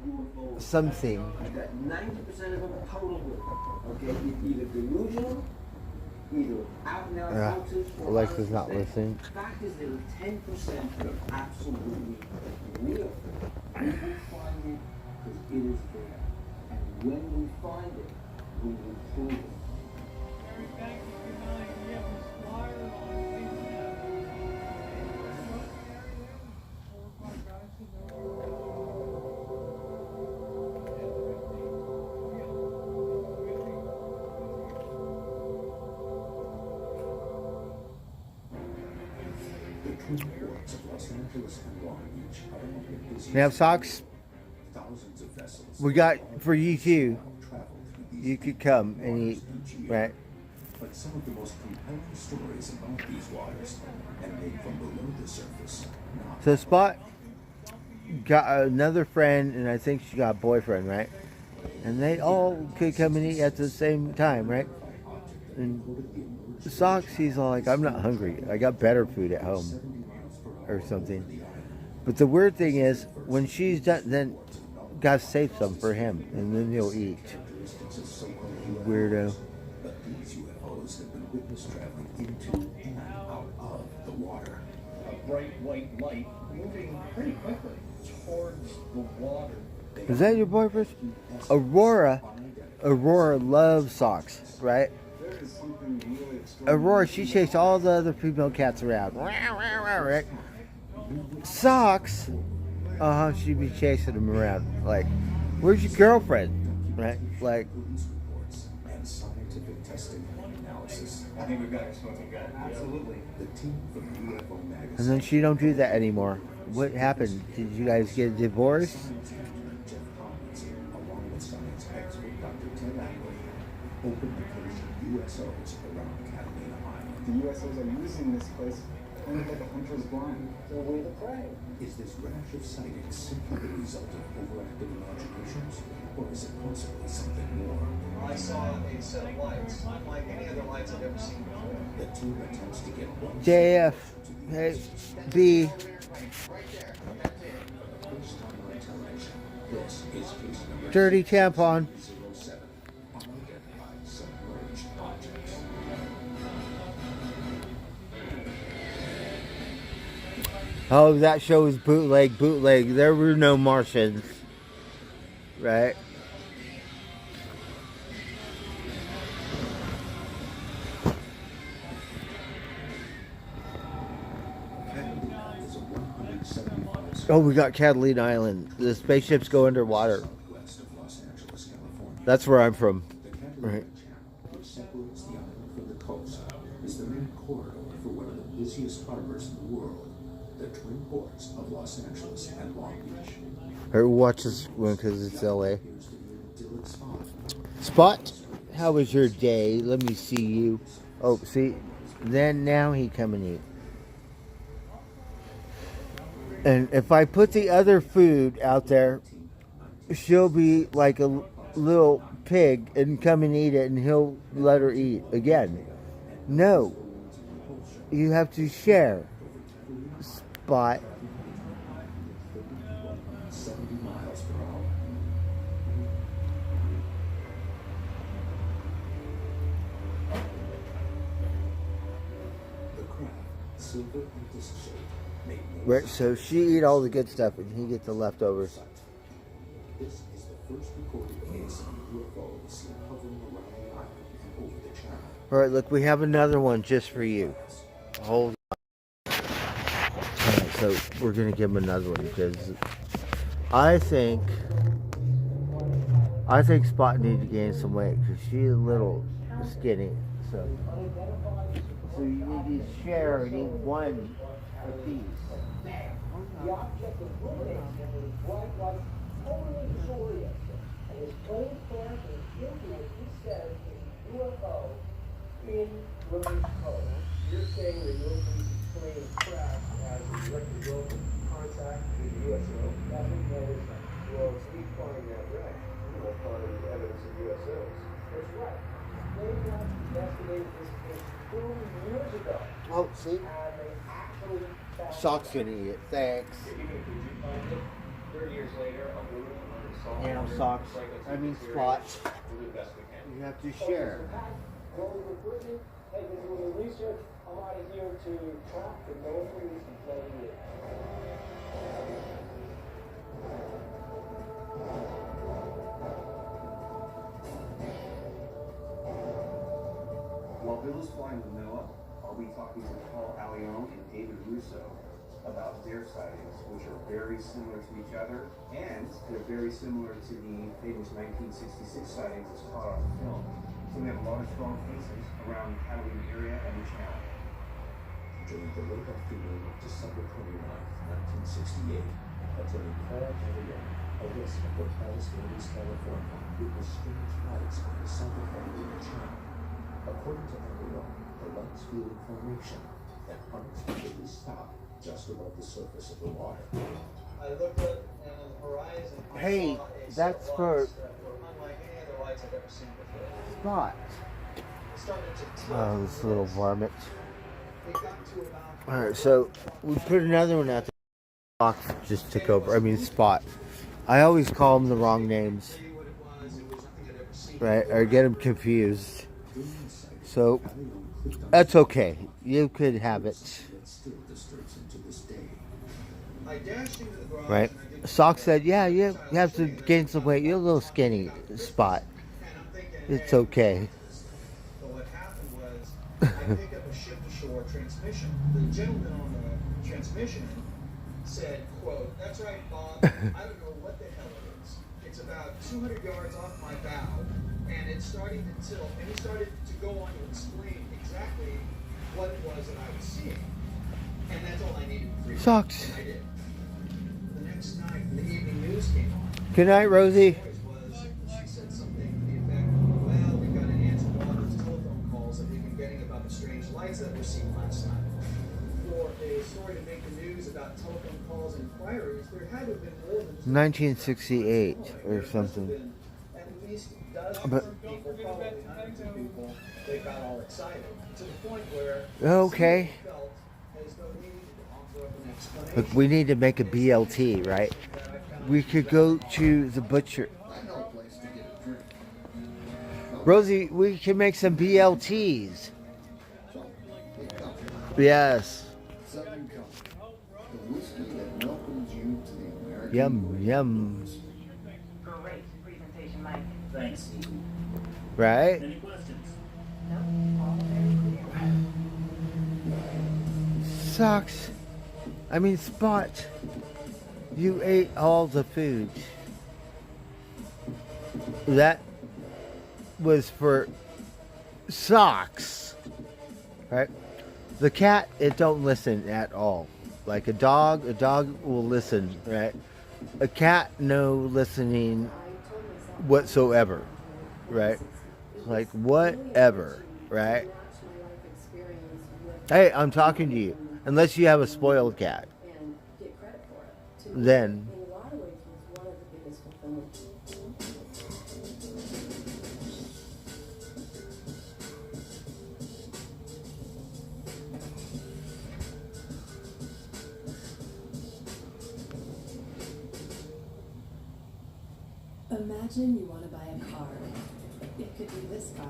UFOs, something? that 90% of them are total. Okay, either delusional, either out and out hoaxes, or Alexa's not unsuspected. listening. The fact is there are 10% that are absolutely real. We will find it because it is there. And when we find it, we will prove it. the twin ports of Los Angeles and Long Beach are among the busiest. Now, Socks, Thousands of vessels we got for you too. travel through these You could come and eat, right? But some of the most compelling stories about these waters emanate from below the surface. Not So Spot got another friend, and I think she got a boyfriend, right? And they all could come and eat at the same time, right? And Socks, he's all like, I'm not hungry. I got better food at home, or something. But the weird thing is, when she's done, then gotta save some for him, and then he'll eat. Weirdo. But these UFOs have been witnessed traveling into and out of the water. A bright white light moving pretty quickly towards the water. Is that your boyfriend? Aurora loves Socks, right? There is something really extraordinary. Aurora, she chased all the other female cats around. Right? Socks, she'd be chasing them around. Like, where's your girlfriend? Right? Like, Police reports and scientific testing and analysis. I think we've got our smoking gun. Absolutely. The team from UFO magazine. and then she don't do that anymore. What happened? Did you guys get divorced? Jeff Collins, along with science expert Dr. Ted Ackley, opened the case of USOs around Catalina Island. The USOs are using this place kind of like a hunter's blind. So we're the prey. Is this rash of sightings simply the result of overactive imaginations, or is it possibly something more? I saw a set of lights, unlike any other lights I've ever seen before. The team attempts to get one JF, hey, B. first time on television. This is case number Dirty tampon. 07, unidentified submerged objects. Oh, that show was bootleg. There were no Martians. Right? Oh, we got Catalina Island. The spaceships go underwater. That's where I'm from. Right. Which separates the island from the coast is the main corridor for one of the busiest harbors in the world, the twin ports of Los Angeles and Long Beach. Or watch this one because it's LA. Spot, how was your day? Let me see you. Oh, see, then now he come and eat. And if I put the other food out there, she'll be like a little pig and come and eat it, and he'll let her eat again. No, you have to share. Spot. 70 miles per hour. The craft, silver and disc shaped, made no Right, so she eat all the good stuff and he get the leftovers. This is the first recorded case of a UFO seen hovering around the island and over the channel. Alright, look, we have another one just for you. Hold on. Alright, so we're going to give him another one because I think Spot needs to gain some weight because she's a little skinny. So you need to share and eat one apiece. The object illuminates him with bright light, totally disoriented, and his claim apparently guilty what he says is a UFO in release code. You're saying that your police explain craft as a direct result of contact with the USO. That makes no sense. Well, we find that right. We'll find evidence of USOs. That's right. They got investigated this case 2 years ago. Oh, see? And they actually found Sock's going to eat it. Thanks. 30 years later, a woman saw You know, Socks. I mean, Spot. We'll do the best we can. You have to share. Well, we're putting, hey, this is the research. I'm out of here to track the militaries and play it. While Bill is flying with Noah, I'll be talking to Paul Allione and David Russo about their sightings, which are very similar to each other, and they're very similar to the famous 1966 sightings that's caught on film. So we have a lot of strong cases around the Halloween area and the channel. During the late afternoon of December 29, 1968, Attorney Paul Allione, a resident of Palos Verdes, California, witnessed strange lights on the south of Halloween Channel. According to Allione, the lights flew in formation and unexpectedly stopped just above the surface of the water. I looked up and on the horizon, Hey, I saw a that's set of for lights that were unlike any other lights I've ever seen before. Spot. It started to tilt. Oh, this little varmint. It got to about Alright, so we put another one out there. Fox just took over. I mean, Spot. I always call them the wrong names. Right? Or get them confused. So, that's okay. You could have it. I dashed into the garage Right? and I did Sock said, yeah, you have to gain some weight. You're a little skinny, Spot. It's okay. But what happened was I picked up a ship-to-shore transmission. The gentleman on the transmission said, quote, "That's right, Bob. I don't know what the hell it is. It's about 200 yards off my bow, and it's starting to tilt." And he started to go on to explain exactly what it was that I was seeing. And that's all I needed to figure out. Socks. And I did. The next night, the evening news came on. Good night, Rosie. She said something to the effect, "Well, we got an answer to all those telephone calls that we've been getting about the strange lights that were seen last night." For a story to make the news about telephone calls and inquiries, there had to have been more than 1968 or something. at least dozens But- of people, probably hundreds of people, they got all excited to the point where Okay. some felt as though they needed to offer up an explanation. Look, we need to make a BLT, right? We could go to the butcher. Rosie, we can make some BLTs. Yes. Southern Company. The Yum, yum. Great presentation, Mike. Thanks. Right? Any questions? Nope, all very clear. Sucks. I mean, Spot. You ate all the food. That was for socks. Right? The cat, it don't listen at all. Like a dog will listen, right? A cat, no listening whatsoever, right? Like whatever, right? Hey, I'm talking to you. Unless you have a spoiled cat. Then. Imagine you want to buy a car. It could be this car,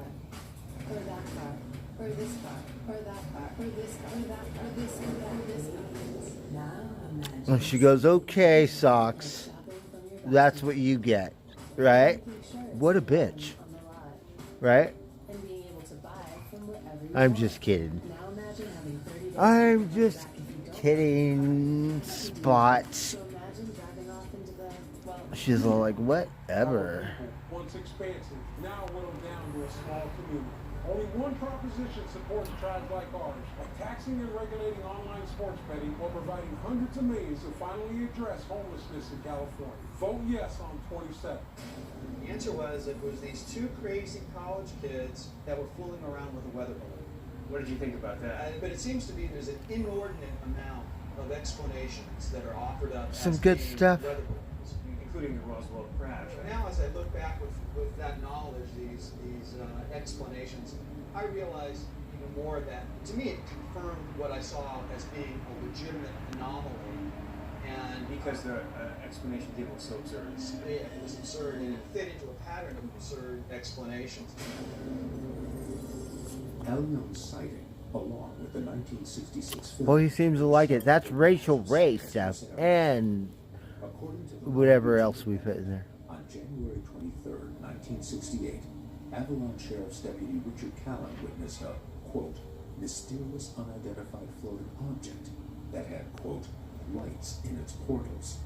or that car, or this car, or that car, or this car, or that car, this car, or this car. Now imagine. And she goes, okay, socks. That's what you get. Right? What a bitch. Right? I'm just kidding. I'm just kidding, Spot. She's all like, whatever. Once expansive, now whittled down to a small community. Only one proposition supports tribes like ours, by taxing and regulating online sports betting while providing hundreds of millions to finally address homelessness in California. Vote yes on 27. The answer was it was these two crazy college kids that were fooling around with a weather balloon. What did you think about that? But it seems to be there's an inordinate amount of explanations that are offered up. Some as good being stuff. weather balloons, including the Roswell crash. But now, as I look back with that knowledge, these explanations, I realize even more that to me it confirmed what I saw as being a legitimate anomaly. And because the explanation people was so absurd. It was absurd, and it fit into a pattern of absurd explanations. Elion's sighting, along with the 1966 film. Well, he seems to like it. That's racial race stuff. And whatever else we put in there. On January 23rd, 1968, Avalon Sheriff's Deputy Richard Callan witnessed a, quote, mysterious unidentified floating object that had, quote, lights in its portals.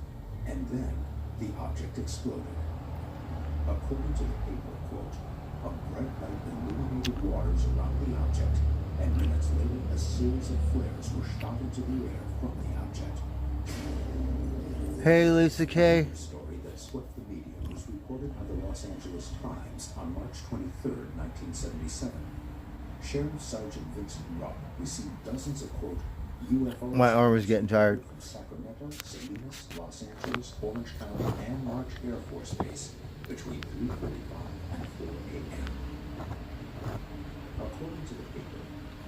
And then the object exploded. According to the paper, quote, a bright light illuminated waters around the object, and minutes later a series of flares were shot into the air from the object. Hey, Lisa Kay. The story that swept the media was reported by the Los Angeles Times on March 23rd, 1977. Sheriff Sergeant Vincent Rupp received dozens of, quote, UFOs. My arm was getting tired. From Sacramento, Salinas, Los Angeles, Orange County, and March Air Force Base between 3:45 and 4 a.m. According to the paper,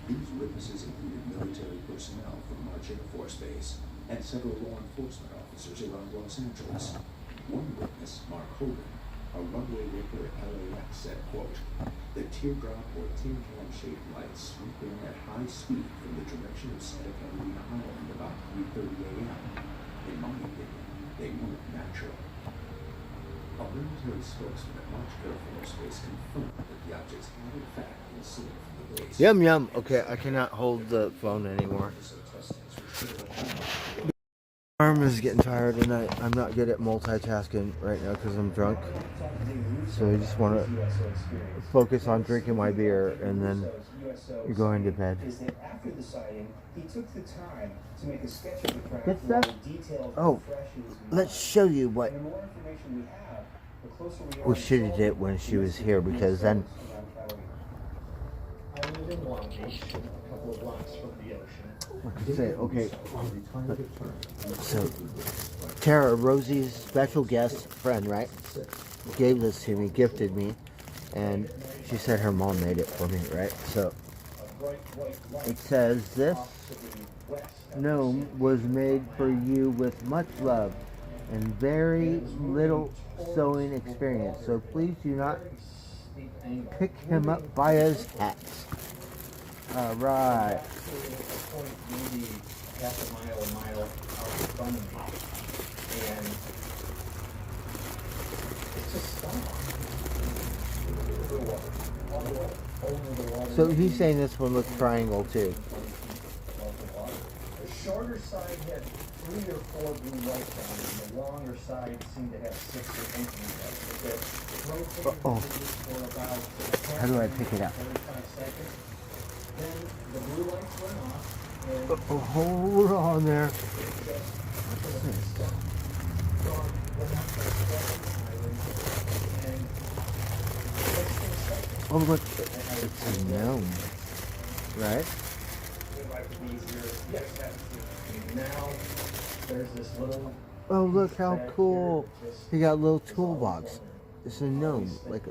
these witnesses included military personnel from March Air Force Base and several law enforcement officers around Los Angeles. One witness, Mark Hogan, a runway worker at LAX, said, quote, the teardrop or tin can-shaped lights swoop in at high speed from the direction of Santa Catalina Island about 3:30 a.m. In my opinion, they weren't natural. A military spokesman at March Air Force Base confirmed that the objects had in fact been seen from the base. Yum yum. Okay, I cannot hold the phone anymore. My arm is getting tired and I'm not good at multitasking right now because I'm drunk. So I just want to focus on drinking my beer and then going to bed. Is that after the sighting, he took the time to make a sketch of the craft Good stuff? with the details Oh, of the fresh in his mind. let's show you what And the more information we have, the closer we are we to should have did when she was here because then I live in Long Beach, a couple of blocks from the ocean. I could say, okay, so Tara, Rosie's special guest friend, right, gave this to me, gifted me, and she said her mom made it for me, right? So it says this gnome was made for you with much love and very little sewing experience, so please do not pick him up by his hats. All right. Maybe half a mile out from the house. And it's just stop. So he's saying this one looks triangle too. The shorter side had 3 or 4 blue lights on it, and the longer side seemed to have 6 or 8 blue lights. But that rotated for about How do I pick it up? 45 seconds. Then the blue lights went off, and Hold on there. Oh look, it's a gnome, right? Now there's this little. Oh look how cool! He got a little toolbox. It's a gnome, like,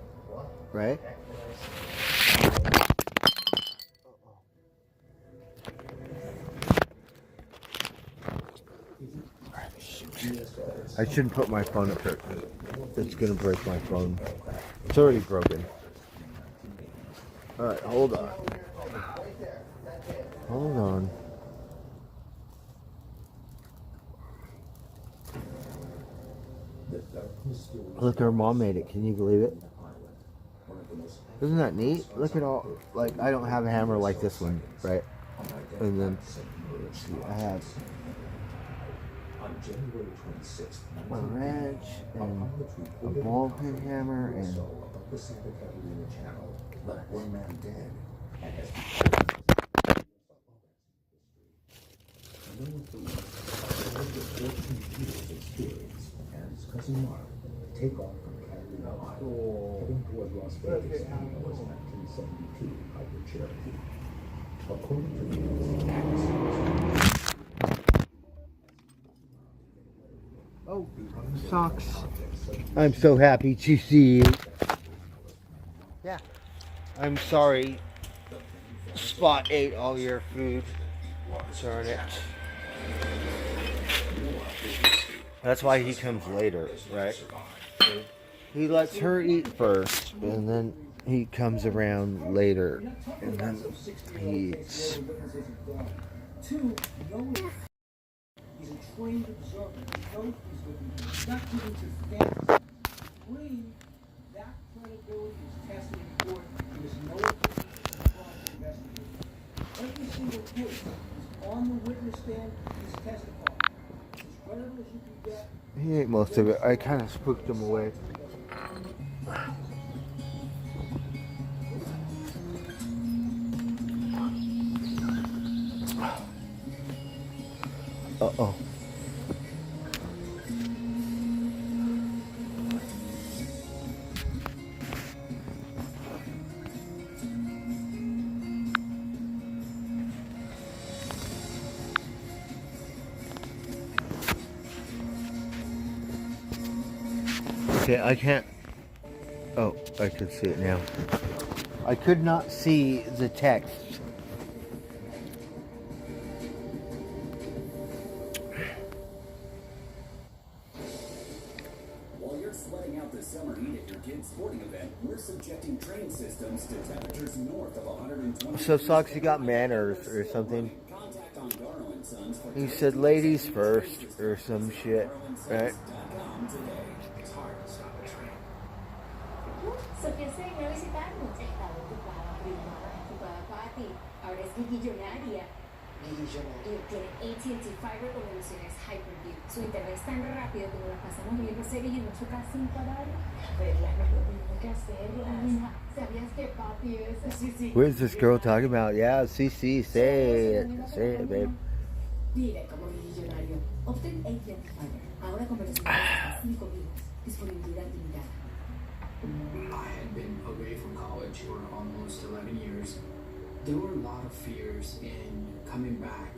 right? I shouldn't put my phone up there. It's gonna break my phone. It's already broken. Alright, hold on. Hold on. Look, our mom made it. Can you believe it? Isn't that neat? Look at all, like, I don't have a hammer like this one, right? And then I have a wrench and a ball peen hammer and take off from Catalina, Ohio, heading toward Las Vegas in August 1972 by the Cherokee. According to the oh, socks. I'm so happy to see you. Yeah. I'm sorry Spot ate all your food. Darn it. That's why he comes later, right? He lets her eat first, and then he comes around later, and then he eats. 2, he's a trained observer. He knows he's looking. He's not giving to fantasy. 3, that credibility is tested in court. There is no investigation. Every single case is on the witness stand. He's testifying. As credible as you can get. He ate most of it. I kind of spooked him away. Uh-oh. Okay, I can't. Oh, I can see it now. I could not see the text. While you're sweating out the summer heat at your kid's sporting event, we're subjecting train systems to temperatures north of 120. So Socks, you got manners or something. Contact on Garno and Sons for He said ladies first or some shit, right? Sofía se vino a visitarnos. Estaba ocupada preocupada para ti. Ahora es millonaria. Millonaria. Tiene AT&T Fiber con velocidades Hyperview. Su internet es tan rápido que nos la pasamos viendo series en nuestro casa sin parar. Verlas no es lo mismo que hacerlas. ¿Sabías que papi es? Sí, sí. What is this girl talking about? Yeah, CC, say it, babe. Vive como millonario. Obtén AT&T Fiber. Ahora con velocidades hasta 5 gigas. Disponibilidad limitada. I had been away from college for almost 11 years. There were a lot of fears in coming back.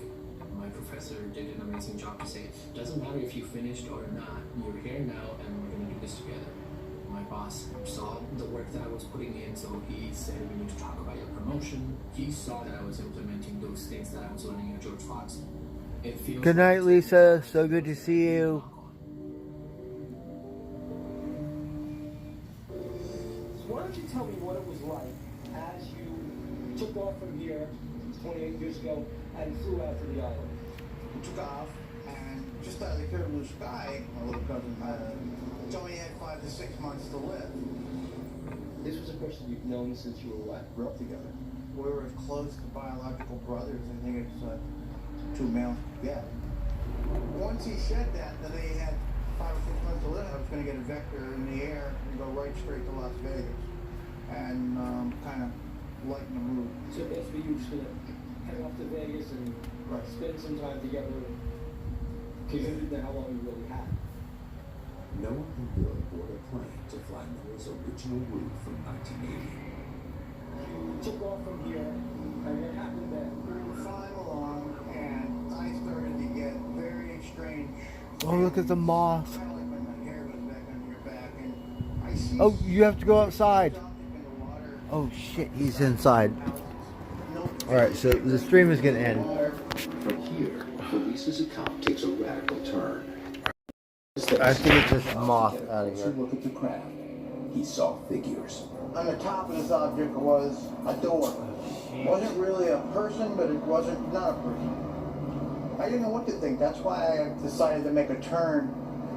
My professor did an amazing job to say, doesn't matter if you finished or not, you're here now and we're going to do this together. My boss saw the work that I was putting in, so he said we need to talk about your promotion. He saw that I was implementing those things that I was learning at George Fox. It feels Good night, Lisa. So good to see you. Why don't you tell me what it was like as you took off from here 28 years ago and flew out to the island? We took off and just side of the clear blue sky, my little cousin, it's only had 5 to 6 months to live. This was a person you've known since you were what? Grew up together. We were as close to biological brothers. I think it's 2 males together. Once he said that he had 5 or 6 months to live, I was going to get a vector in the air and go right straight to Las Vegas and kind of lighten the mood. So basically you were just going to head off to Vegas and spend some time together because you didn't know how long you really had. Noah and Bill board a plane to fly Noah's original route from 1980. Took off from here, and what happened then? We were flying along, and I started to get very strange. Oh, look at the moth. Kind of like when my hair goes back under your back, and I see. Oh, you have to go outside. Oh shit, he's inside. Alright, so the stream is gonna end. From here, Felice's account takes a radical turn. I think it's just a moth out of here. Look at the craft. He saw figures. On the top of this object was a door. It wasn't really a person, but it wasn't not a person. I didn't know what to think. That's why I decided to make a turn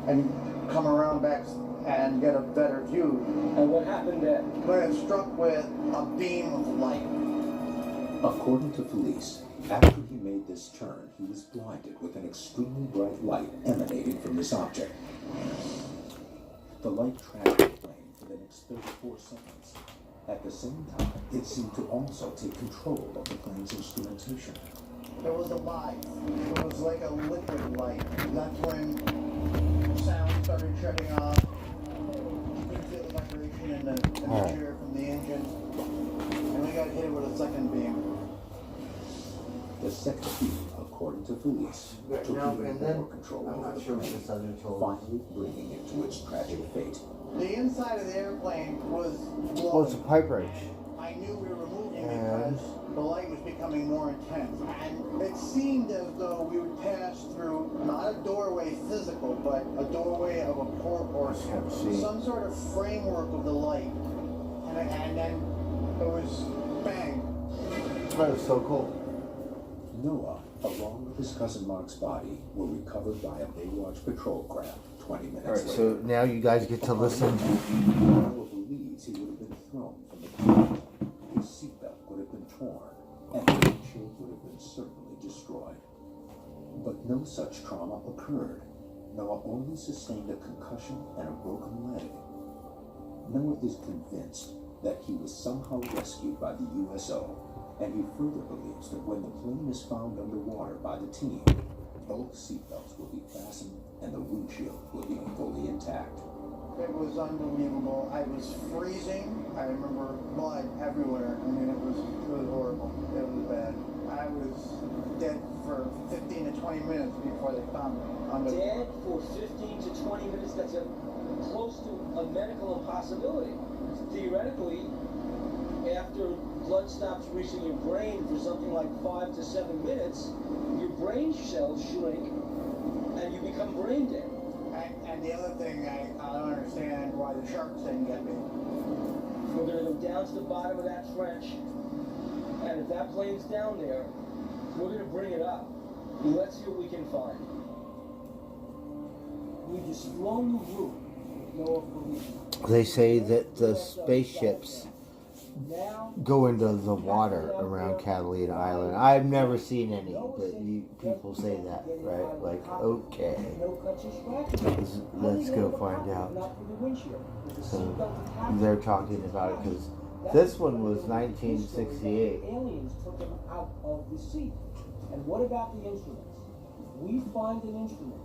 and come around back and get a better view. And what happened then? But it struck with a beam of light. According to Felice, after he made this turn, he was blinded with an extremely bright light emanating from this object. The light tracked the plane for the next 34 seconds. At the same time, it seemed to also take control of the plane's instrumentation. There was a light. It was like a liquid light. That's when sound started shutting off. You could feel the vibration in the chair from the engine. And we got hit with a second beam. The second beam, according to Felice, took even more control over the plane, finally bringing it to its tragic fate. The inside of the airplane was glowing. Oh, it's a pipe wrench. I knew we were moving because the light was becoming more intense. And it seemed as though we would pass through not a doorway physical, but a doorway of a port or some sort of framework of the light. And then it was bang. That was so cool. Noah, along with his cousin Mark's body, were recovered by a Baywatch patrol craft 20 minutes Alright, later. so now you guys get to listen. Noah believes he would have been thrown from the plane. His seatbelt would have been torn, and the windshield would have been certainly destroyed. But no such trauma occurred. Noah only sustained a concussion and a broken leg. Noah is convinced that he was somehow rescued by the USO, and he further believes that when the plane is found underwater by the team, both seatbelts will be fastened and the windshield will be fully intact. It was unbelievable. I was freezing. I remember blood everywhere. I mean, it was horrible. It was bad. I was dead for 15 to 20 minutes before they found me. Dead for 15 to 20 minutes? That's close to a medical impossibility. Theoretically, after blood stops reaching your brain for something like 5 to 7 minutes, your brain cells shrink and you become brain dead. And the other thing, I don't understand why the sharks didn't get me. We're going to go down to the bottom of that trench, and if that plane's down there, we're going to bring it up. Let's see what we can find. We just flown the roof. They say that the spaceships go into the water around Catalina Island. I've never seen any, but people say that, right? Like, okay. Let's go find out. So they're talking about it because this one was 1968. Aliens took them out of the sea. And what about the instruments? We find an instrument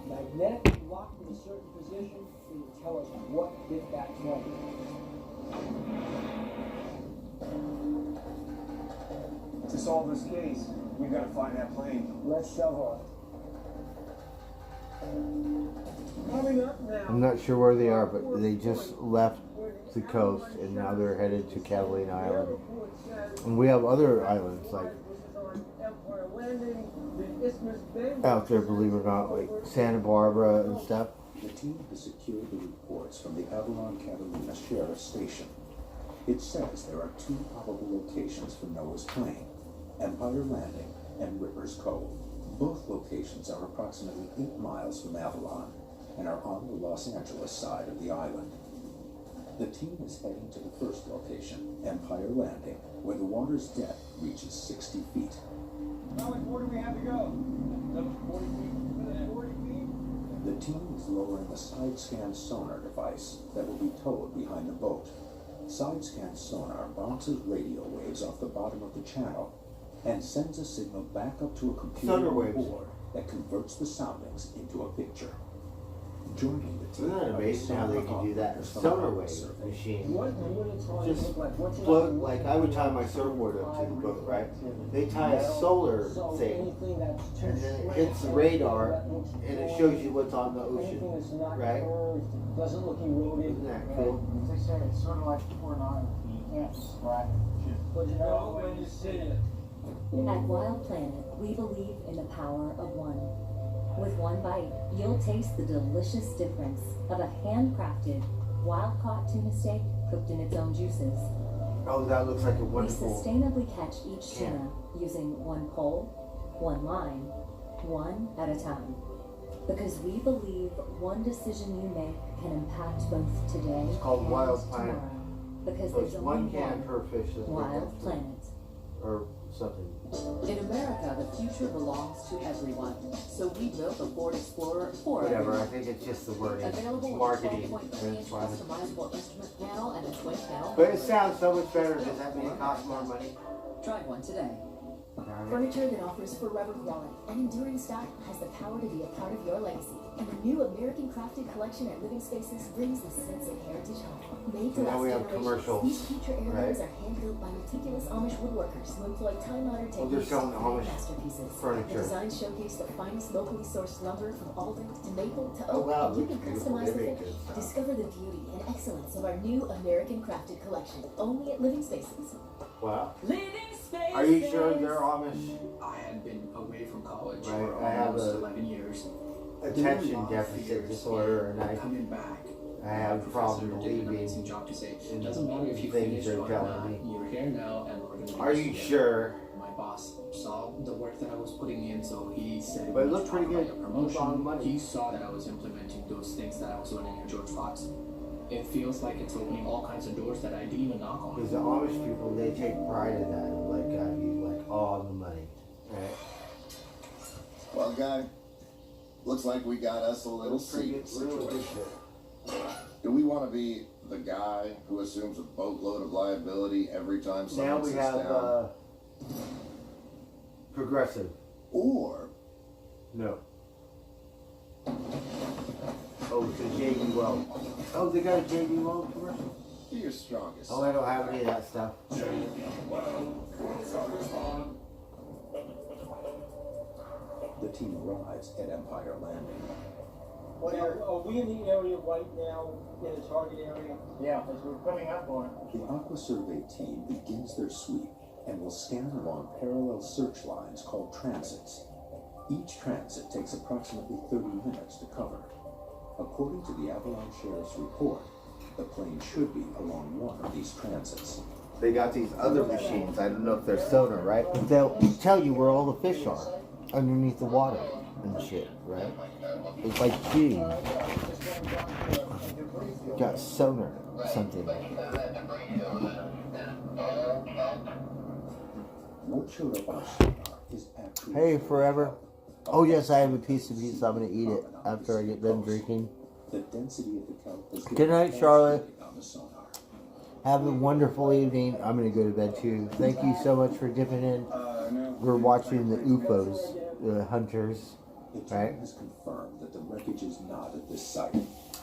magnetically locked in a certain position. It will tell us what hit that plane. To solve this case, we've got to find that plane. Let's shove off. Coming up now. I'm not sure where they are, but they just left the coast and now they're headed to Catalina Island. And we have other islands like out there, believe it or not, like Santa Barbara and stuff. The team has secured the reports from the Avalon Catalina Sheriff Station. It says there are 2 probable locations for Noah's plane, Empire Landing and Rippers Cove. Both locations are approximately 8 miles from Avalon and are on the Los Angeles side of the island. The team is heading to the first location, Empire Landing, where the water's depth reaches 60 feet. How much more do we have to go? Another 40 feet. 40 feet? The team is lowering a side-scan sonar device that will be towed behind the boat. Side-scan sonar bounces radio waves off the bottom of the channel and sends a signal back up to a computer Sonar on waves. board that converts the soundings into a picture. Joining the team Isn't that are amazing how they can do that? A operators from sonar the wave survey. machine. What it's going to Just look like? What's it float, look like I would tie my surfboard up to the boat, right? They tie a solar So thing, anything that's too and then it straight, hits the radar, that looks and it curved, shows you what's on the anything ocean, that's not right? curved, doesn't look eroded. Isn't that cool? As I said, it's sort of like pornography. You can't describe it. But you know when you see it. At Wild Planet, we believe in the power of one. With one bite, you'll taste the delicious difference of a handcrafted, wild-caught tuna steak cooked in its own juices. Oh, that looks like a We wonderful. sustainably catch each tuna using one pole, one line, one at a time. Because we believe one decision you make can impact both today It's called and Wild Planet. tomorrow. Because So it's there's one only can per fish. that's Wild big, Planet. or something. In America, the future belongs to everyone. So we built the Ford Explorer for Whatever. I everyone. think it's just the wording. Available with a Marketing. 12.3-inch That's fine. customizable instrument panel and a twin panel. But it sounds so much better. Does that mean it costs more money? Try one today. Furniture that offers forever quality and enduring style has the power to be a part of your legacy. And the new American Crafted collection at Living Spaces brings the sense of heritage home. Made to Now last we have generations, commercials, these future heirlooms right? are hand-built by meticulous Amish woodworkers who employ time-honored Well, they're techniques selling to create Amish masterpieces. furniture. The designs showcase the finest locally sourced lumber from alder to maple to Oh, oak, wow, and you can beautiful. customize the They make finish. good stuff. Discover the beauty and excellence of our new American Crafted collection, only at Living Spaces. Wow. Living Spaces. Are you sure they're Amish? I had been away from college Right, for I have almost a 11 years. attention deficit disorder, and Coming back, I have my problem professor did an believing amazing job to say, in doesn't matter if you things finish they're or telling not, me. you're here now and we're going to do Are this you together. sure? My boss saw the work that I was putting in, so he said, But it "We looked talk pretty about good. your It was on promotion." money. He saw that I was implementing those things that I was learning at George Fox. It feels like it's opening all kinds of doors that I didn't even knock on. Because the Amish people, they take pride in that, like you like all the money, right? Well, guy, looks like we got us a little Pretty good, secret really good situation. shit. Do we want to be the guy who assumes a boatload of liability every time someone Now we sits have down? Progressive. Or No. Oh, it's a JD Well. Oh, they got a JD Well commercial? be your strongest. Oh, I don't have any of that stuff. The team arrives at Empire Landing. Are we in the area right now, in the target area? Yeah, as we're coming up on it. The Aqua Survey team begins their sweep and will scan along parallel search lines called transits. Each transit takes approximately 30 minutes to cover. According to the Avalon Sheriff's report, the plane should be along one of these transits. They got these other machines. I don't know if they're sonar, right? But they'll tell you where all the fish are underneath the water and shit, right? It's like cheating. Got sonar, something. What showed up on sonar is actually Hey, forever. Oh yes, I have a piece of pizza. I'm gonna eat it after I get done drinking. the density of the kelp has Good night, Charlotte. on the sonar. Have a wonderful evening. I'm gonna go to bed too. Thank you so much for dipping in. We're watching the UFOs, the hunters, The team right? has confirmed that the wreckage is not at this site.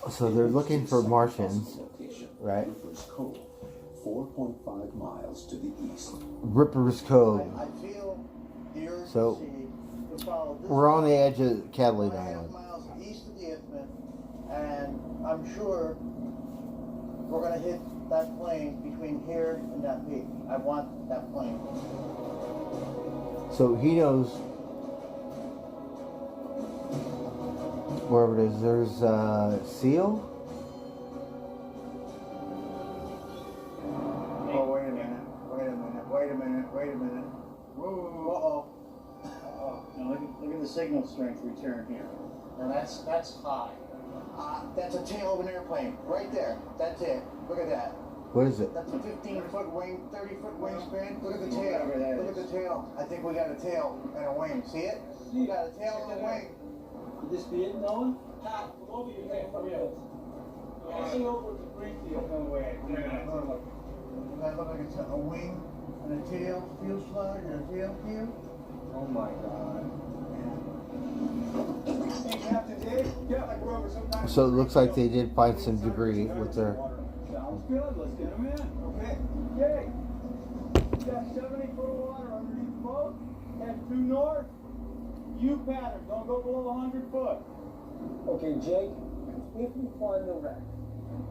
So they're looking for Martians, Location, right? Rippers Cove, 4.5 miles to the east. Rippers Cove. I feel the urgency So to follow this we're on the edge of 2.5 Catalina Island. miles east of the Isthmus, and I'm sure we're going to hit that plane between here and that peak. I want that plane. So he knows wherever it is. There's seal. Oh, wait a minute. Wait a minute. Wait a minute. Wait a minute. Whoa. Uh-oh. Uh-oh. Now look at the signal strength return here. Now that's high. That's a tail of an airplane. Right there. That's it. Look at that. What is it? That's a 15-foot wing, 30-foot wingspan. Look at the tail. Look at the tail. I think we got a tail and a wing. See it? We got a tail and a wing. Could this be it, Noah? Come over here. Come here. Passing over to Greenfield. No way. That look like it's a wing and a tail, fuselage and a tail cube. Oh my God. Hey, Captain Dave. Yeah, like we're over sometimes. So it looks like they did find some debris with their. Sounds good. Let's get them in. Okay. Yay. We got 70 foot of water underneath the boat. Head due north. U pattern. Don't go below 100 foot. Okay, Jake. If you find the wreck,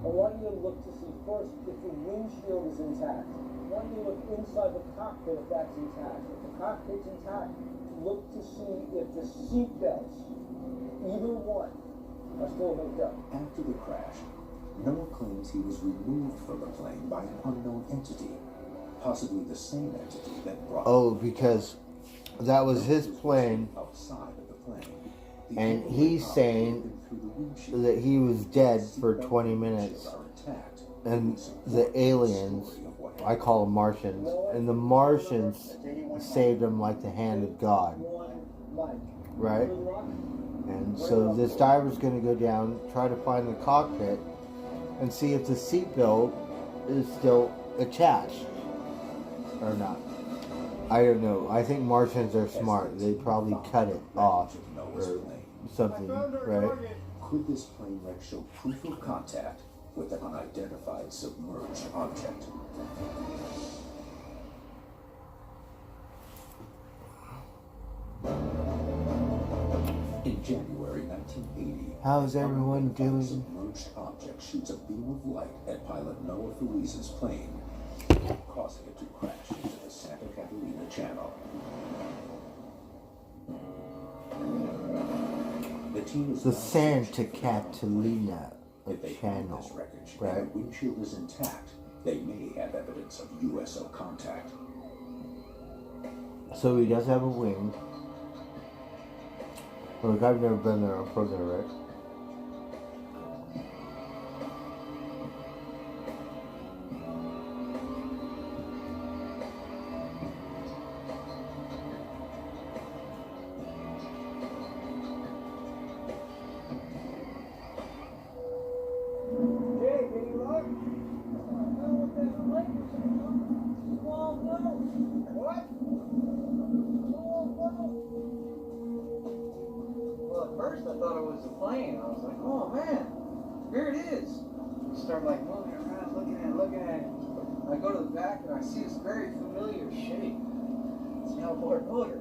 I want you to look to see first if the windshield is intact. I want you to look inside the cockpit if that's intact. If the cockpit's intact, look to see if the seat belts, either one, are still hooked up. After the crash, Noah claims he was removed from the plane by an unknown entity, possibly the same entity that brought. Oh, because that was his plane, outside of the plane. and he's saying that he was dead for 20 minutes, and the aliens, I call them Martians, and the Martians saved him like the hand of God, right? And so this diver's going to go down, try to find the cockpit, and see if the seatbelt is still attached or not. I don't know. I think Martians are smart. They probably cut it off or something, right? Could this plane wreck show proof of contact with an unidentified submerged object? In January 1980, how's everyone doing? A submerged object shoots a beam of light at pilot Noah Felice's plane, causing it to crash into the Santa Catalina Channel. The team is The Santa Catalina if they find this wreckage and right? the windshield is intact, they may have evidence of USO contact. So he does have a wing. Look, I've never been there on further, right? Well, at first I thought it was a plane. I was like, oh man, here it is. I start like moving around, looking at it. I go to the back and I see this very familiar shape. It's an outboard motor.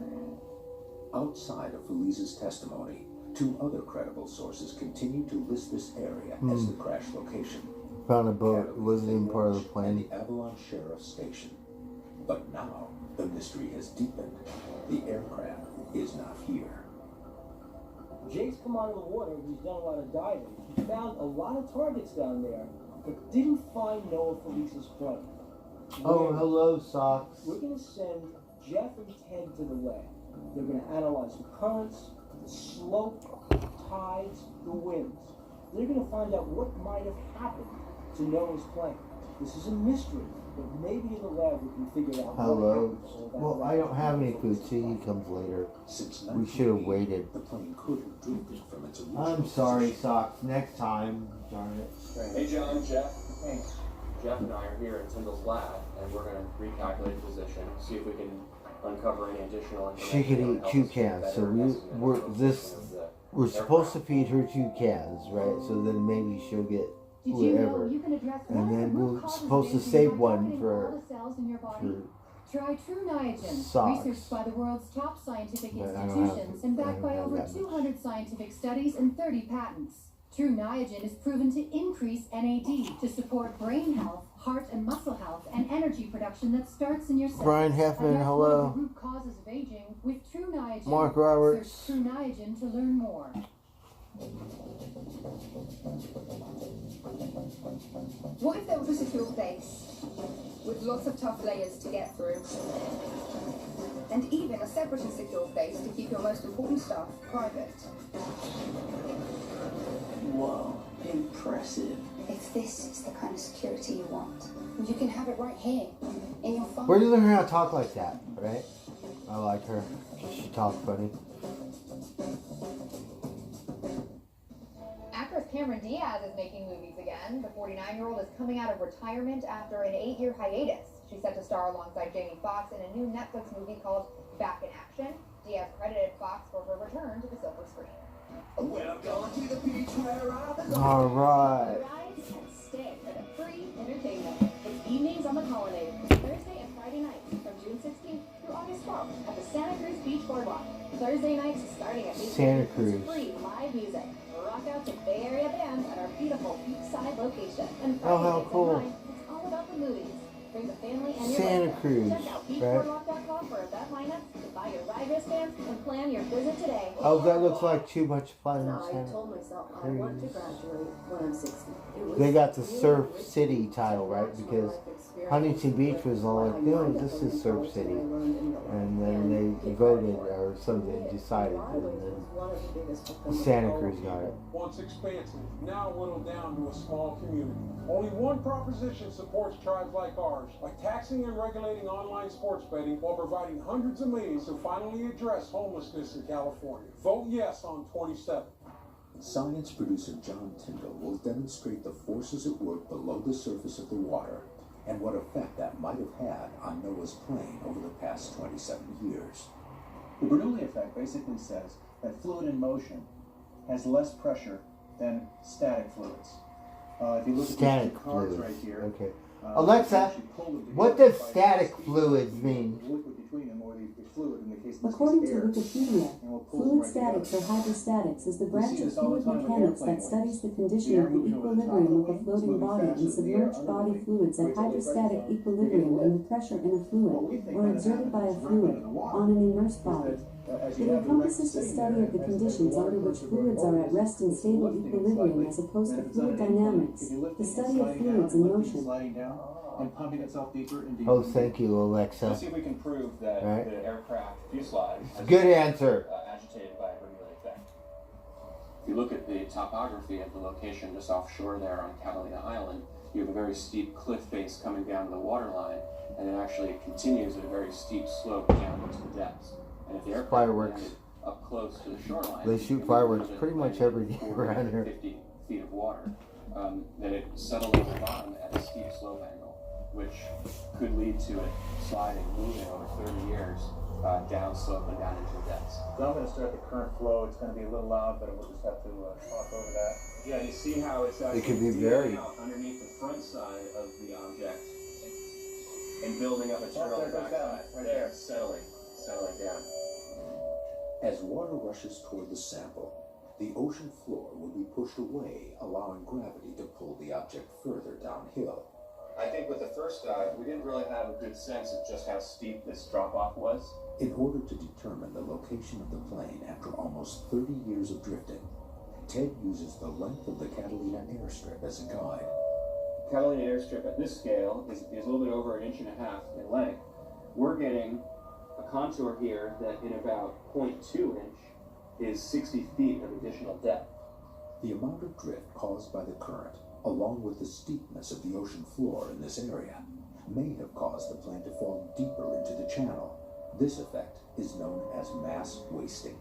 Outside of Felice's testimony, two other credible sources continue to list this area as the crash location. Found a boat. It wasn't even part of the And plane. the Avalon Sheriff Station. But now, the mystery has deepened. The aircraft is not here. Jake's come out of the water. He's done a lot of diving. He found a lot of targets down there, but didn't find Noah Felice's plane. Oh, hello, Socks. We're going to send Jeff and Ted to the lab. They're going to analyze the currents, the slope, the tides, the winds. They're going to find out what might have happened to Noah's plane. This is a mystery, but maybe in the lab we can figure out Hello. what happened. Well, I don't have any food. See, he comes later. We should have waited. The plane could have drifted from its original I'm sorry, Socks. Next time. Darn it. Hey John, Jeff. Thanks. Jeff and I are here at Tyndall's lab, and we're going to recalculate the position, see if we can uncover any additional information. She could that would eat help two us get a cans. better So we're supposed to feed her 2 cans, right? So then maybe she'll get Did you know whatever. you can address And one of then the root we're causes supposed of to aging save by one targeting for all the cells in your body? for Try True Niagen, Socks. researched by the world's top scientific But I don't have- institutions and backed by I don't over have that much. 200 scientific studies and 30 patents. True Niagen is proven to increase NAD to support brain health, heart and muscle health, and energy production that starts in your cells. Brian Heffman, Address hello. one of the root causes of aging with True Niagen. Mark Roberts. Search True Niagen to learn more. What if there was a secure base with lots of tough layers to get through. And even a separate and secure place to keep your most important stuff private. Whoa, impressive. If this is the kind of security you want, you can have it right here, in your phone. Where do you learn how to talk like that, right? I like her. She talks funny. Actress Cameron Diaz is making movies again. The 49-year-old is coming out of retirement after an 8-year hiatus. She's set to star alongside Jamie Foxx in a new Netflix movie called Back in Action. Diaz credited Foxx for her return to the silver screen. All right. Rise and stay for the free entertainment. It's evenings on the Colonnade, Thursday and Friday nights from June 16th through August 12th at the Santa Cruz Beach Boardwalk. Thursday nights starting at 8 Santa Cruz. Free live music. Rock out to Bay Area bands at our beautiful beachside location. And Oh, how Friday nights cool. at 9, it's all about the movies. Bring the family and your Santa loved ones. Cruz, Check out right? beachboardwalk.com for event lineups to buy your ride wristbands and plan your visit today. Oh, that looks like too much fun. Now, I Santa told myself I want to Cruz. graduate when I'm 60. It was They got the really Surf risky City title, right? Because Huntington Beach was all like, no, this is Surf City. And then they voted or something, decided, and then Santa Cruz got it. Once expansive, now whittled down to a small community. Only one proposition supports tribes like ours, by taxing and regulating online sports betting while providing hundreds of millions to finally address homelessness in California. Vote yes on 27. Science producer John Tyndall will demonstrate the forces at work below the surface of the water and what effect that might have had on Noah's plane over the past 27 years. The Bernoulli effect basically says that fluid in motion has less pressure than static fluids. If you look Static at these two cards fluids. right here, Okay. you Alexa, actually pull them what together does by static squeezing fluids mean? the liquid between them, or the fluid in the case of this According case, to air. Wikipedia, And we'll pull them fluid right statics or together. hydrostatics is the We branch see of this all the fluid time in mechanics airplane that studies the wings. condition The air of the moving over the top equilibrium of of a the wings, floating moving body faster and than the air submerged under the body wing. fluids at Wait till it breaks hydrostatic down. equilibrium when the pressure in a fluid or exerted by a fluid on an immersed body. It encompasses the study of the conditions under which fluids are at rest in stable equilibrium as opposed to fluid dynamics, the study of fluids in motion. Sliding down and pumping itself deeper and deeper. Oh, thank you, Alexa. Let's see if we can prove that Right. the aircraft fuselage has Good been, answer. agitated by a Bernoulli effect. If you look at the topography of the location just offshore there on Catalina Island, you have a very steep cliff face coming down to the waterline, and it actually continues at a very steep slope down into the depths. And if the aircraft Fireworks. landed up close to the shoreline, They shoot fireworks pretty much every day around here. 50 feet of water, then it settled at the bottom at a steep slope angle, which could lead to it sliding, moving over 30 years down slope and down into the depths. So I'm going to start the current flow. It's going to be a little loud, but we'll just have to talk over that. Yeah, you see how it's actually could be digging very- out underneath the front side of the object and building up a turtle there it goes down, backside. right There, there. settling down. As water rushes toward the sample, the ocean floor will be pushed away, allowing gravity to pull the object further downhill. I think with the first dive, we didn't really have a good sense of just how steep this drop-off was. In order to determine the location of the plane after almost 30 years of drifting, Ted uses the length of the Catalina airstrip as a guide. Catalina airstrip at this scale is a little bit over 1.5 inches in length. We're getting a contour here that in about 0.2 inch is 60 feet of additional depth. The amount of drift caused by the current, along with the steepness of the ocean floor in this area, may have caused the plane to fall deeper into the channel. This effect is known as mass wasting.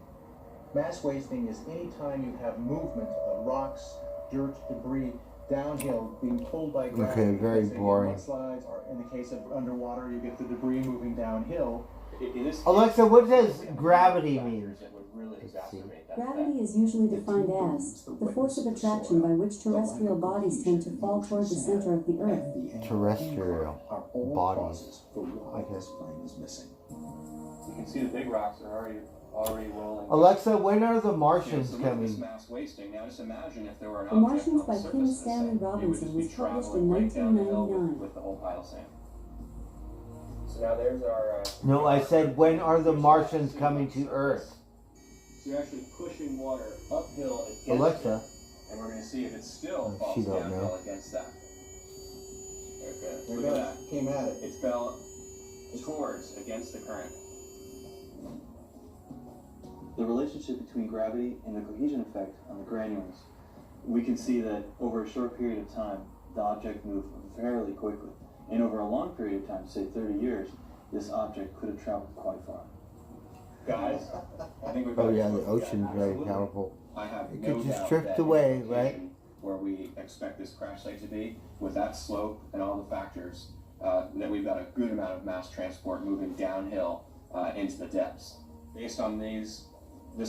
Mass wasting is any time you have movement of rocks, dirt, debris downhill being pulled by gravity. Okay, very Let's say you get boring. mudslides, or in the case of underwater, you get the debris moving downhill. In this Alexa, what does gravity mean? that would really exacerbate that Gravity is usually defined as the force of attraction by which terrestrial bodies tend to fall toward the center of the Earth. Terrestrial Are all bodies. causes for why this plane is missing. You can see the big rocks are already rolling. Alexa, when are the Yeah, Martians so look at this coming? mass wasting. Now just imagine if there were an The object Martians on by the surface Kim of this Stanley thing, it would Robinson just be was published traveling in right down the hill 1999. with the whole pile of sand. So now there's our... No, I said, when are the Martians coming to Earth? So you're actually pushing water uphill against Alexa. it, and we're going to see if it still Oh, falls she don't downhill know. against that. Okay, There look it at goes. that. Came came at it. It fell towards, against the current. The relationship between gravity and the cohesion effect on the granules, we can see that over a short period of time, the object moved fairly quickly. And over a long period of time, say 30 years, this object could have traveled quite far. Guys, I think we've got Oh yeah, the ocean's very powerful. I have It no could just doubt drift that away, in the right? location where we expect this crash site to be, with that slope and all the factors, that we've got a good amount of mass transport moving downhill into the depths. Based on this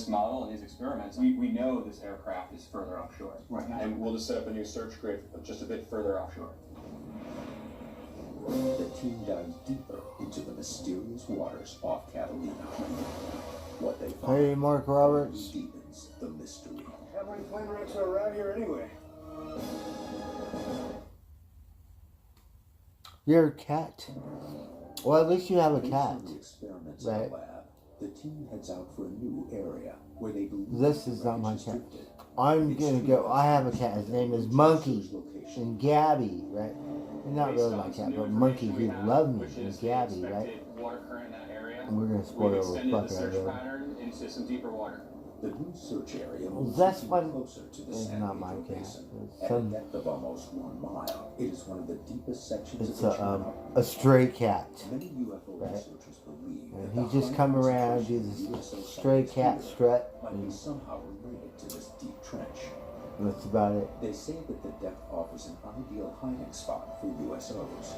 model and these experiments, we know this aircraft is further offshore. Right. And we'll just set up a new search grid just a bit further offshore. The team dives deeper into the mysterious waters off Catalina. What they find Hey, Mark Roberts. deepens the mystery. How many plane wrecks are around here anyway? You're a cat. Well, at least you have a Based cat. on the experiments in Right. the lab, the team heads out for a new area where they believe This the is not my wreckage cat. is drifted. I'm gonna go. I have a cat. His name is Monkey and Gabby, right? Not really my cat, but Monkey. He loved me and Gabby, right? Water current in that area. And we're gonna spoil We've the extended fuck the out of search it. pattern into some deeper water. The new search area moves This even one closer to the is San not my Pedro cat. Basin. It's At a some- depth of almost 1 mile, it is one of the deepest sections It's of the channel. a stray cat. Many UFO Right. researchers believe And that he the just high come around, do concentration this of USO stray sightings cat here strut, might be and somehow related to this deep trench. that's about it. They say that the depth offers an ideal hiding spot for USOs.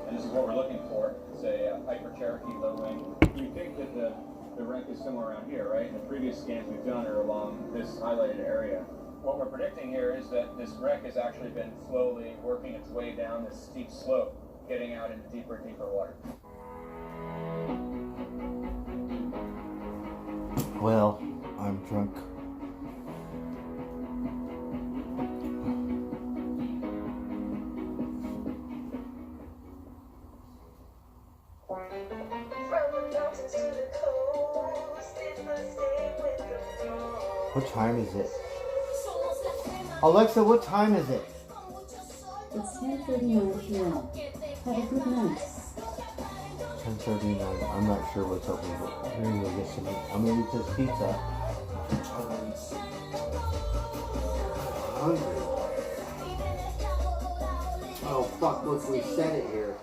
And this is what we're looking for. It's a Piper Cherokee low wing. We think that the wreck is somewhere around here, right? And the previous scans we've done are along this highlighted area. What we're predicting here is that this wreck has actually been slowly working its way down this steep slope, getting out into deeper and deeper water. Well, I'm drunk. What time is it? Alexa, what time is it? It's 10:39 p.m. Have a good night. 10:39. I'm not sure what's open, but we're gonna go get some. I'm gonna eat this pizza. Hungry. Oh fuck! Look, we said it here.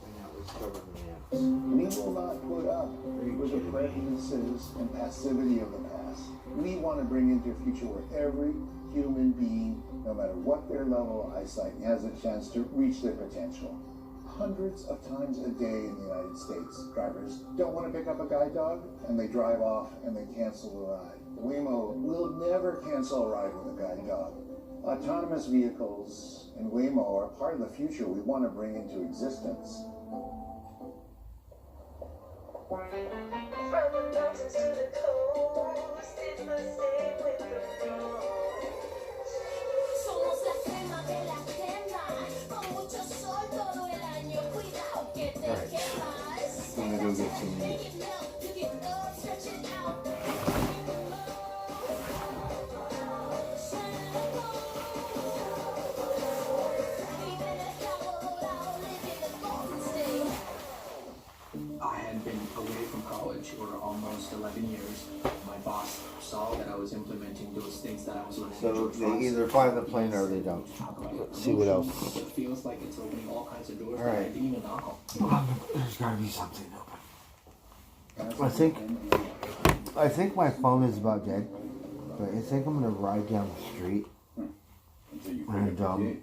And that was covered in ants. We will not put up with the prejudices and passivity of the past. We want to bring into a future where every human being, no matter what their level of eyesight, has a chance to reach their potential. Hundreds of times a day in the United States, drivers don't want to pick up a guide dog, and they drive off and they cancel the ride. Waymo will never cancel a ride with a guide dog. Autonomous vehicles and Waymo are part of the future we want to bring into existence. From the mountains to the coast, it must stay with the flow. Somos la crema de la crema, con mucho sol todo el año. Cuidado que te quemas. I'm gonna go get some meat. Make it melt, pick it up, stretch it out. I had been away from college for almost 11 years. My boss saw that I was implementing those things that I was learning. So they either find the plane or they don't. Let's see what else. It feels like it's opening all kinds of doors All that I right. didn't even knock on. There's gotta be something open. I think my phone is about dead, but I think I'm gonna ride down the street and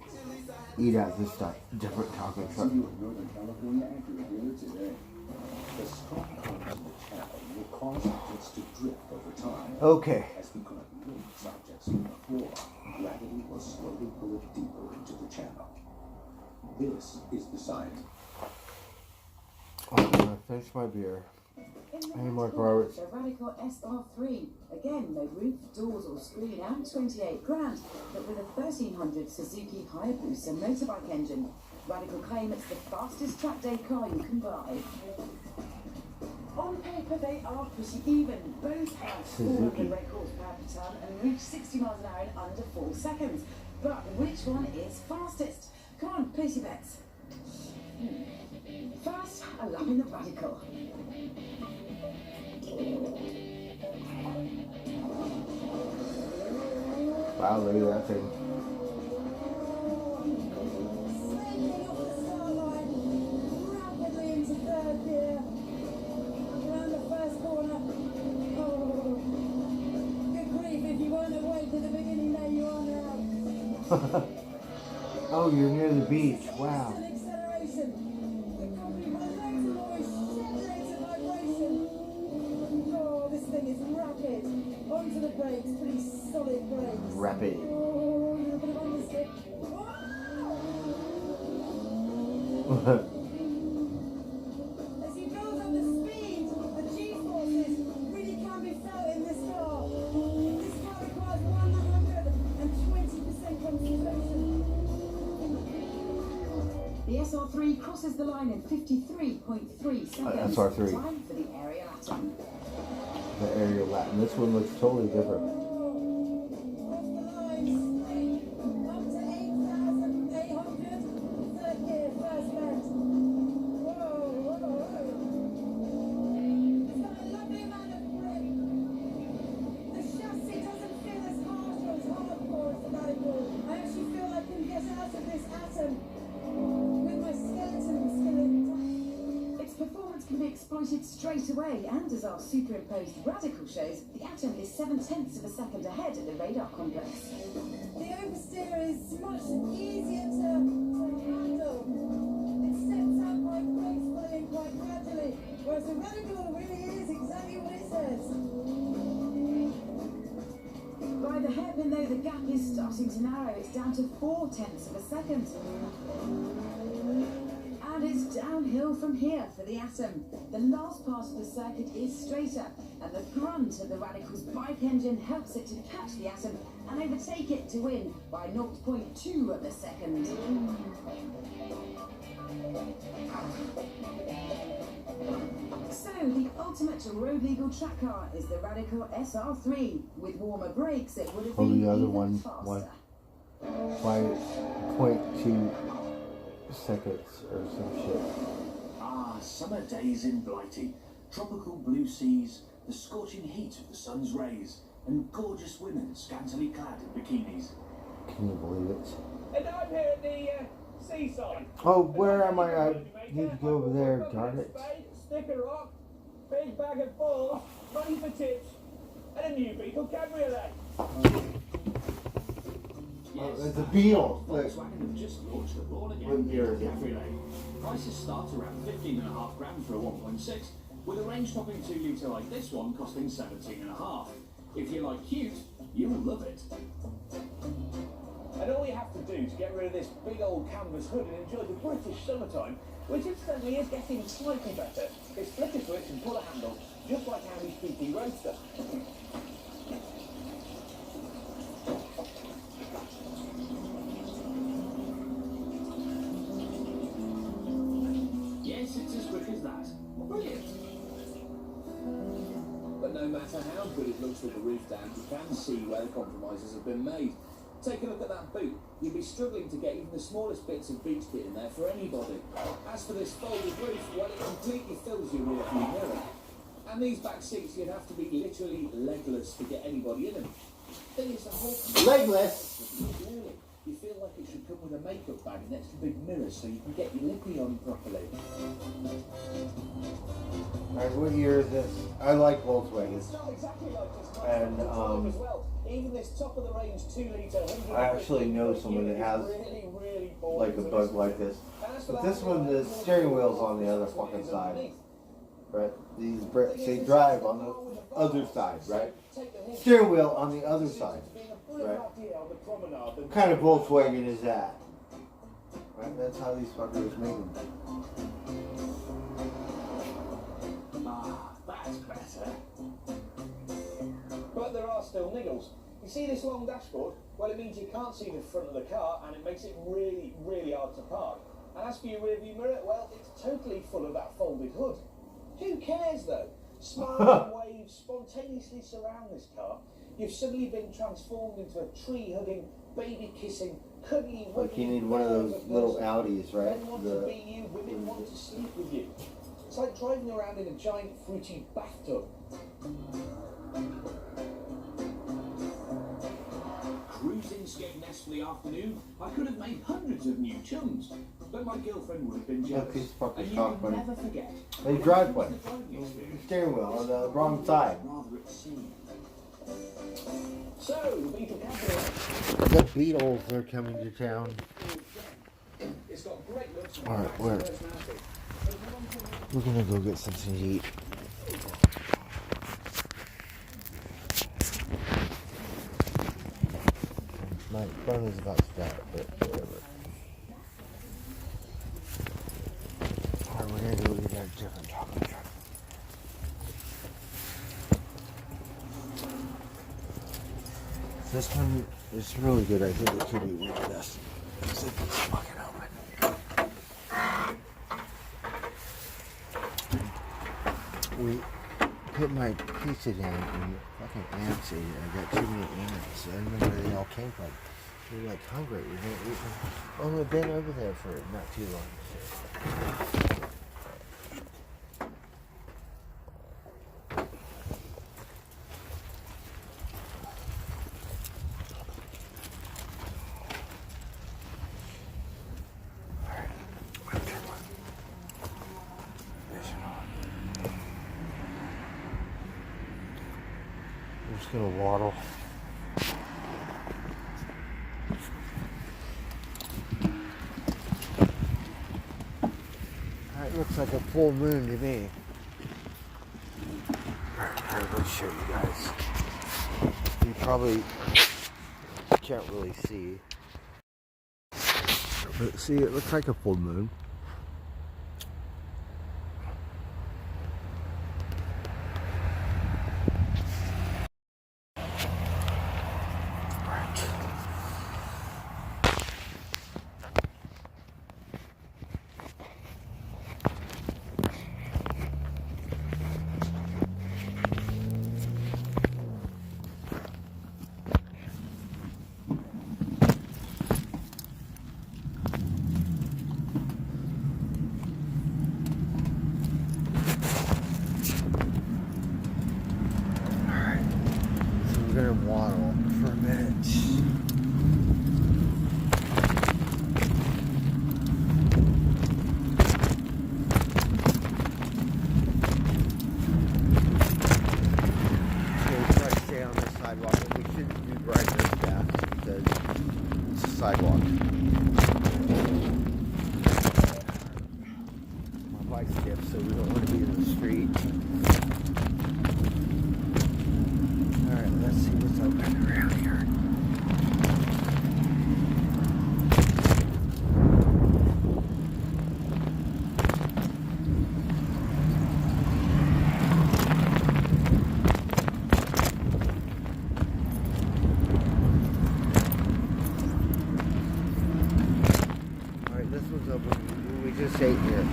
eat at this different taco truck. Northern California anchor here today. The strong currents in the channel will cause objects to drift over time. Okay. As we collect rings objects from the floor, gravity will slowly pull it deeper into the channel. This is the science. I'm gonna finish my beer. Hey, Mark Roberts. The Radical SR3. Again, no roof, doors or screen, and 28 grand. But with a 1300 Suzuki Hayabusa motorbike engine, Radical claim it's the fastest track day car you can buy. On paper, they are pretty even. Both have 408 horsepower per ton and reach 60 miles an hour in under 4 seconds. But which one is fastest? Come on, place your bets. Loving the Radical. Wow, look at that thing. Rapidly into third gear. Around the first corner. Oh, good grief, if you weren't awake at the beginning there, you are now. Oh, you're near the beach. Wow. Acceleration. Accompanied by loads of noise, shit of vibration. Oh, this thing is rapid. Onto the brakes, pretty solid brakes. Rapid. Oh, you're a bit of understick. As you build up the speed, the G-forces really can be felt in this car. This car requires 120% concentration. The SR3 crosses the line in 53.3 seconds. SR3. Time for the Ariel Atom. The aerial Latin. This one looks totally different. Its performance can be exploited straight away, and as our superimposed Radical shows, the Atom is 7/10 of a second ahead at the radar complex. The oversteer is much easier to handle. It steps out quite gracefully and quite gradually, whereas the Radical really is exactly what it says. By the hairpin though, the gap is starting to narrow. It's down to 0.4 of a second. And it's downhill from here for the Atom. The last part of the circuit is straighter, and the grunt of the Radical's bike engine helps it to catch the Atom and overtake it to win by 0.2 of a second. So, the ultimate road legal track car is the Radical SR3. With warmer brakes, it would have Oh, been the other even one, faster. 5.2 seconds or some shit. Ah, summer days in Blighty. Tropical blue seas, the scorching heat of the sun's rays, and gorgeous women scantily clad in bikinis. Can you believe it? And I'm here at the seaside. Oh, where am I? I need to go over there, darn it. Stick of rock, big bag of balls, money for tips, and a new Beetle cabriolet. Oh, it's a Beetle. Volkswagen have just launched the Born Again What year is Beetle it? Cabriolet. Prices start around 15.5 grand for a 1.6, with a range-topping 2 litre like this one costing 17.5. If you like cute, you'll love it. And all you have to do to get rid of this big old canvas hood and enjoy the British summertime, which incidentally is getting slightly better, is flick a switch and pull a handle, just like Audi's PT Roadster. Yes, it's as quick as that. Brilliant. But no matter how good it looks with the roof down, you can see where the compromises have been made. Take a look at that boot. You'd be struggling to get even the smallest bits of beach kit in there for anybody. As for this folded roof, well, it completely fills your rear view mirror. And these back seats, you'd have to be literally legless to get anybody in them. Thing is, the whole Legless? Really, you feel like it should come with a makeup bag next to big mirrors so you can get your lippy on properly. Alright, what year is this? I like Volkswagen. It's not exactly like this much And, as well. Even this top of the range 2 litre. I actually know someone that has like a bug like this. But this one, the steering wheel's on the other fucking side. Right? These bricks, they drive on the other side, right? Steering wheel on the other side. Right? What kind of Volkswagen is that? Right? That's how these fuckers make them. Ah, that's better. But there are still niggles. You see this long dashboard? Well, it means you can't see the front of the car, and it makes it really, really hard to park. And as for your rearview mirror, well, it's totally full of that folded hood. Who cares, though? Smiles and waves spontaneously surround this car. You've suddenly been transformed into a tree-hugging, baby-kissing, cuddly... Like you need one of those little Audis, right? Men want to be you, women want to sleep with you. It's like driving around in a giant fruity bathtub. Cruising Skegness for the afternoon, I could have made hundreds of new chums, but my girlfriend would have been jealous. piece of fucking And you stock, will buddy. never forget. Hey, driveway. Steering wheel on the wrong side. Rather at sea. So, the Beetle capital. The Beatles are coming to town. It's got great looks and Alright, a where? personality. We're gonna go get something to eat. My phone is about to die, but whatever. Alright, we're gonna go get a different chocolate truck. This one is really good. I think it could be one of the best. Because it's fucking open. We put my pizza down and fucking ants ate it. I got too many ants. I don't know where they all came from. We were like hungry. We're gonna eat them. Oh, we've been over there for not too long. I'm just gonna waddle. That looks like a full moon to me. Alright, let's show you guys. You probably can't really see. But see, it looks like a full moon. We're gonna waddle for a minute. So we try to stay on this sidewalk, and we shouldn't be riding this fast because it's a sidewalk. My bike's skipped, so we don't want to be in the street. Alright, let's see what's open around here. Alright, this one's open. We just ate here.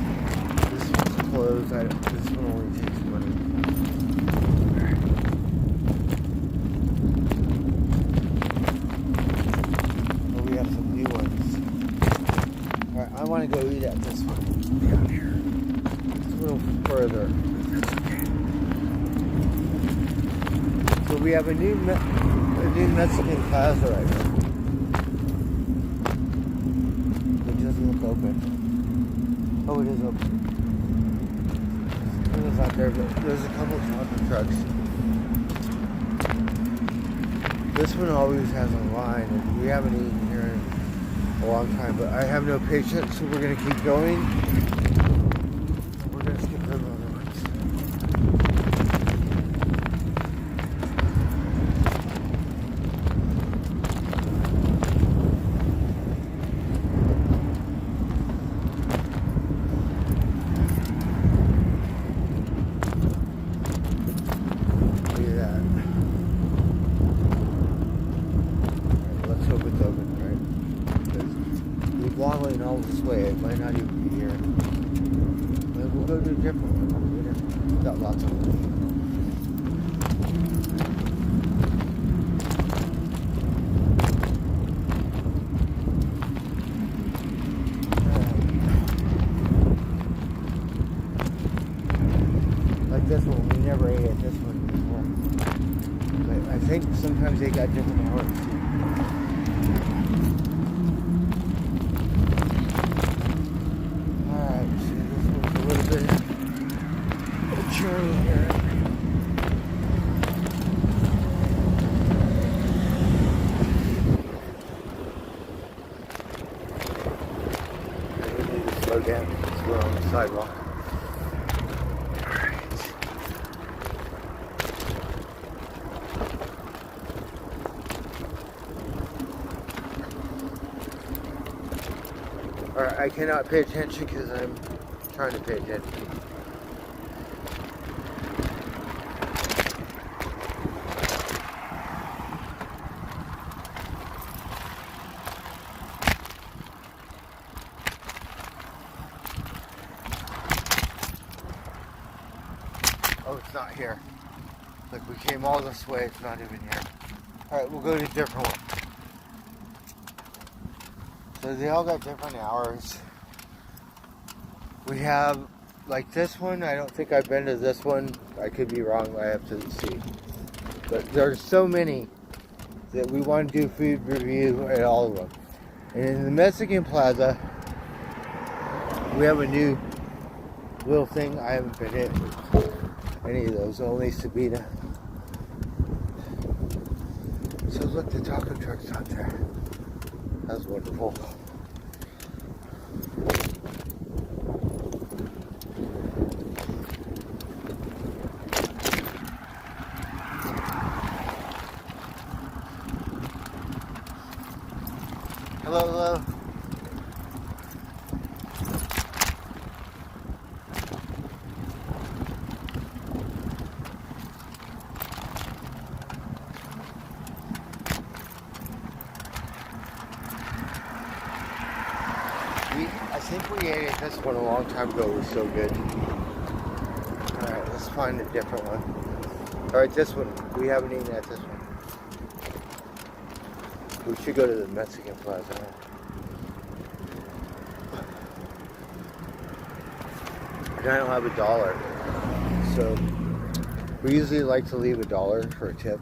This one's closed. This one only takes money. I want to go eat at this one down here. It's a little further. That's okay. So we have a new Mexican plaza right here. It doesn't look open. Oh, it is open. It was out there, but there's a couple of taco trucks. This one always has a line, and we haven't eaten here in a long time, but I have no patience, so we're gonna keep going. We're gonna skip the other ones. Look at that. Alright, let's hope it's open, right? We're waddling all this way. It might not even be here. Maybe we'll go to a different one. We've got lots of them. at this one. We never ate at this one before. But I think sometimes they got different hours. Alright, so this one's a little bit of a journey here. I need to slow down because we're on the sidewalk. Alright, I cannot pay attention because I'm trying to pay attention. Oh, it's not here. Look, we came all this way, it's not even here. Alright, we'll go to a different one. So they all got different hours. We have, like this one, I don't think I've been to this one. I could be wrong, I have to see. But there's so many that we want to do food review at all of them. And in the Mexican Plaza, we have a new little thing. I haven't been in any of those, only Sabina. So look, the taco truck's out there. That's wonderful. Hello, hello. I think we ate at this one a long time ago. It was so good. Alright, let's find a different one. Alright, this one. We haven't eaten at this one. We should go to the Mexican Plaza. And I don't have $1. So, we usually like to leave $1 for a tip.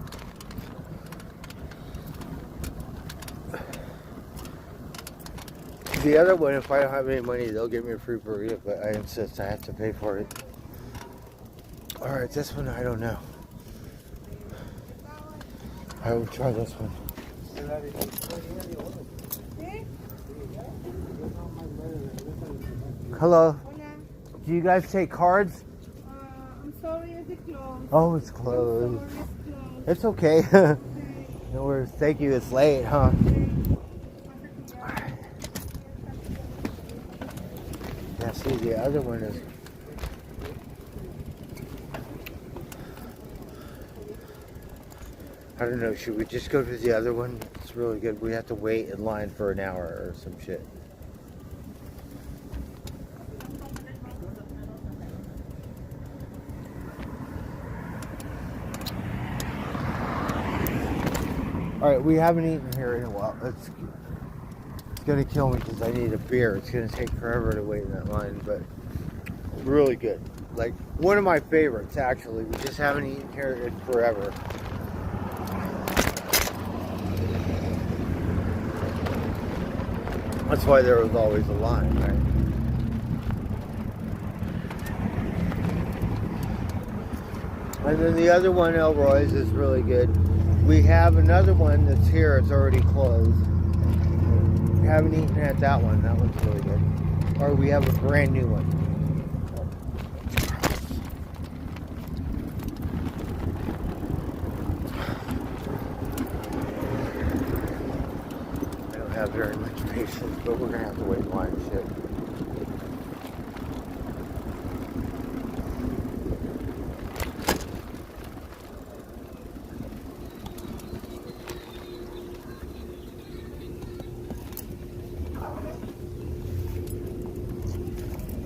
The other one, if I don't have any money, they'll give me a free burrito, but I insist I have to pay for it. Alright, this one, I don't know. I will try this one. Hello. Do you guys take cards? I'm sorry, it's closed. Oh, it's closed. It's okay. No worries. Thank you. It's late, huh? Yeah, see, the other one is... I don't know, should we just go to the other one? It's really good. We have to wait in line for an hour or some shit. Alright, we haven't eaten here in a while. It's gonna kill me because I need a beer. It's gonna take forever to wait in that line, but really good. Like, one of my favorites, actually. We just haven't eaten here in forever. That's why there was always a line, right? And then the other one, Elroy's, is really good. We have another one that's here. It's already closed. We haven't eaten at that one. That one's really good. Or we have a brand new one.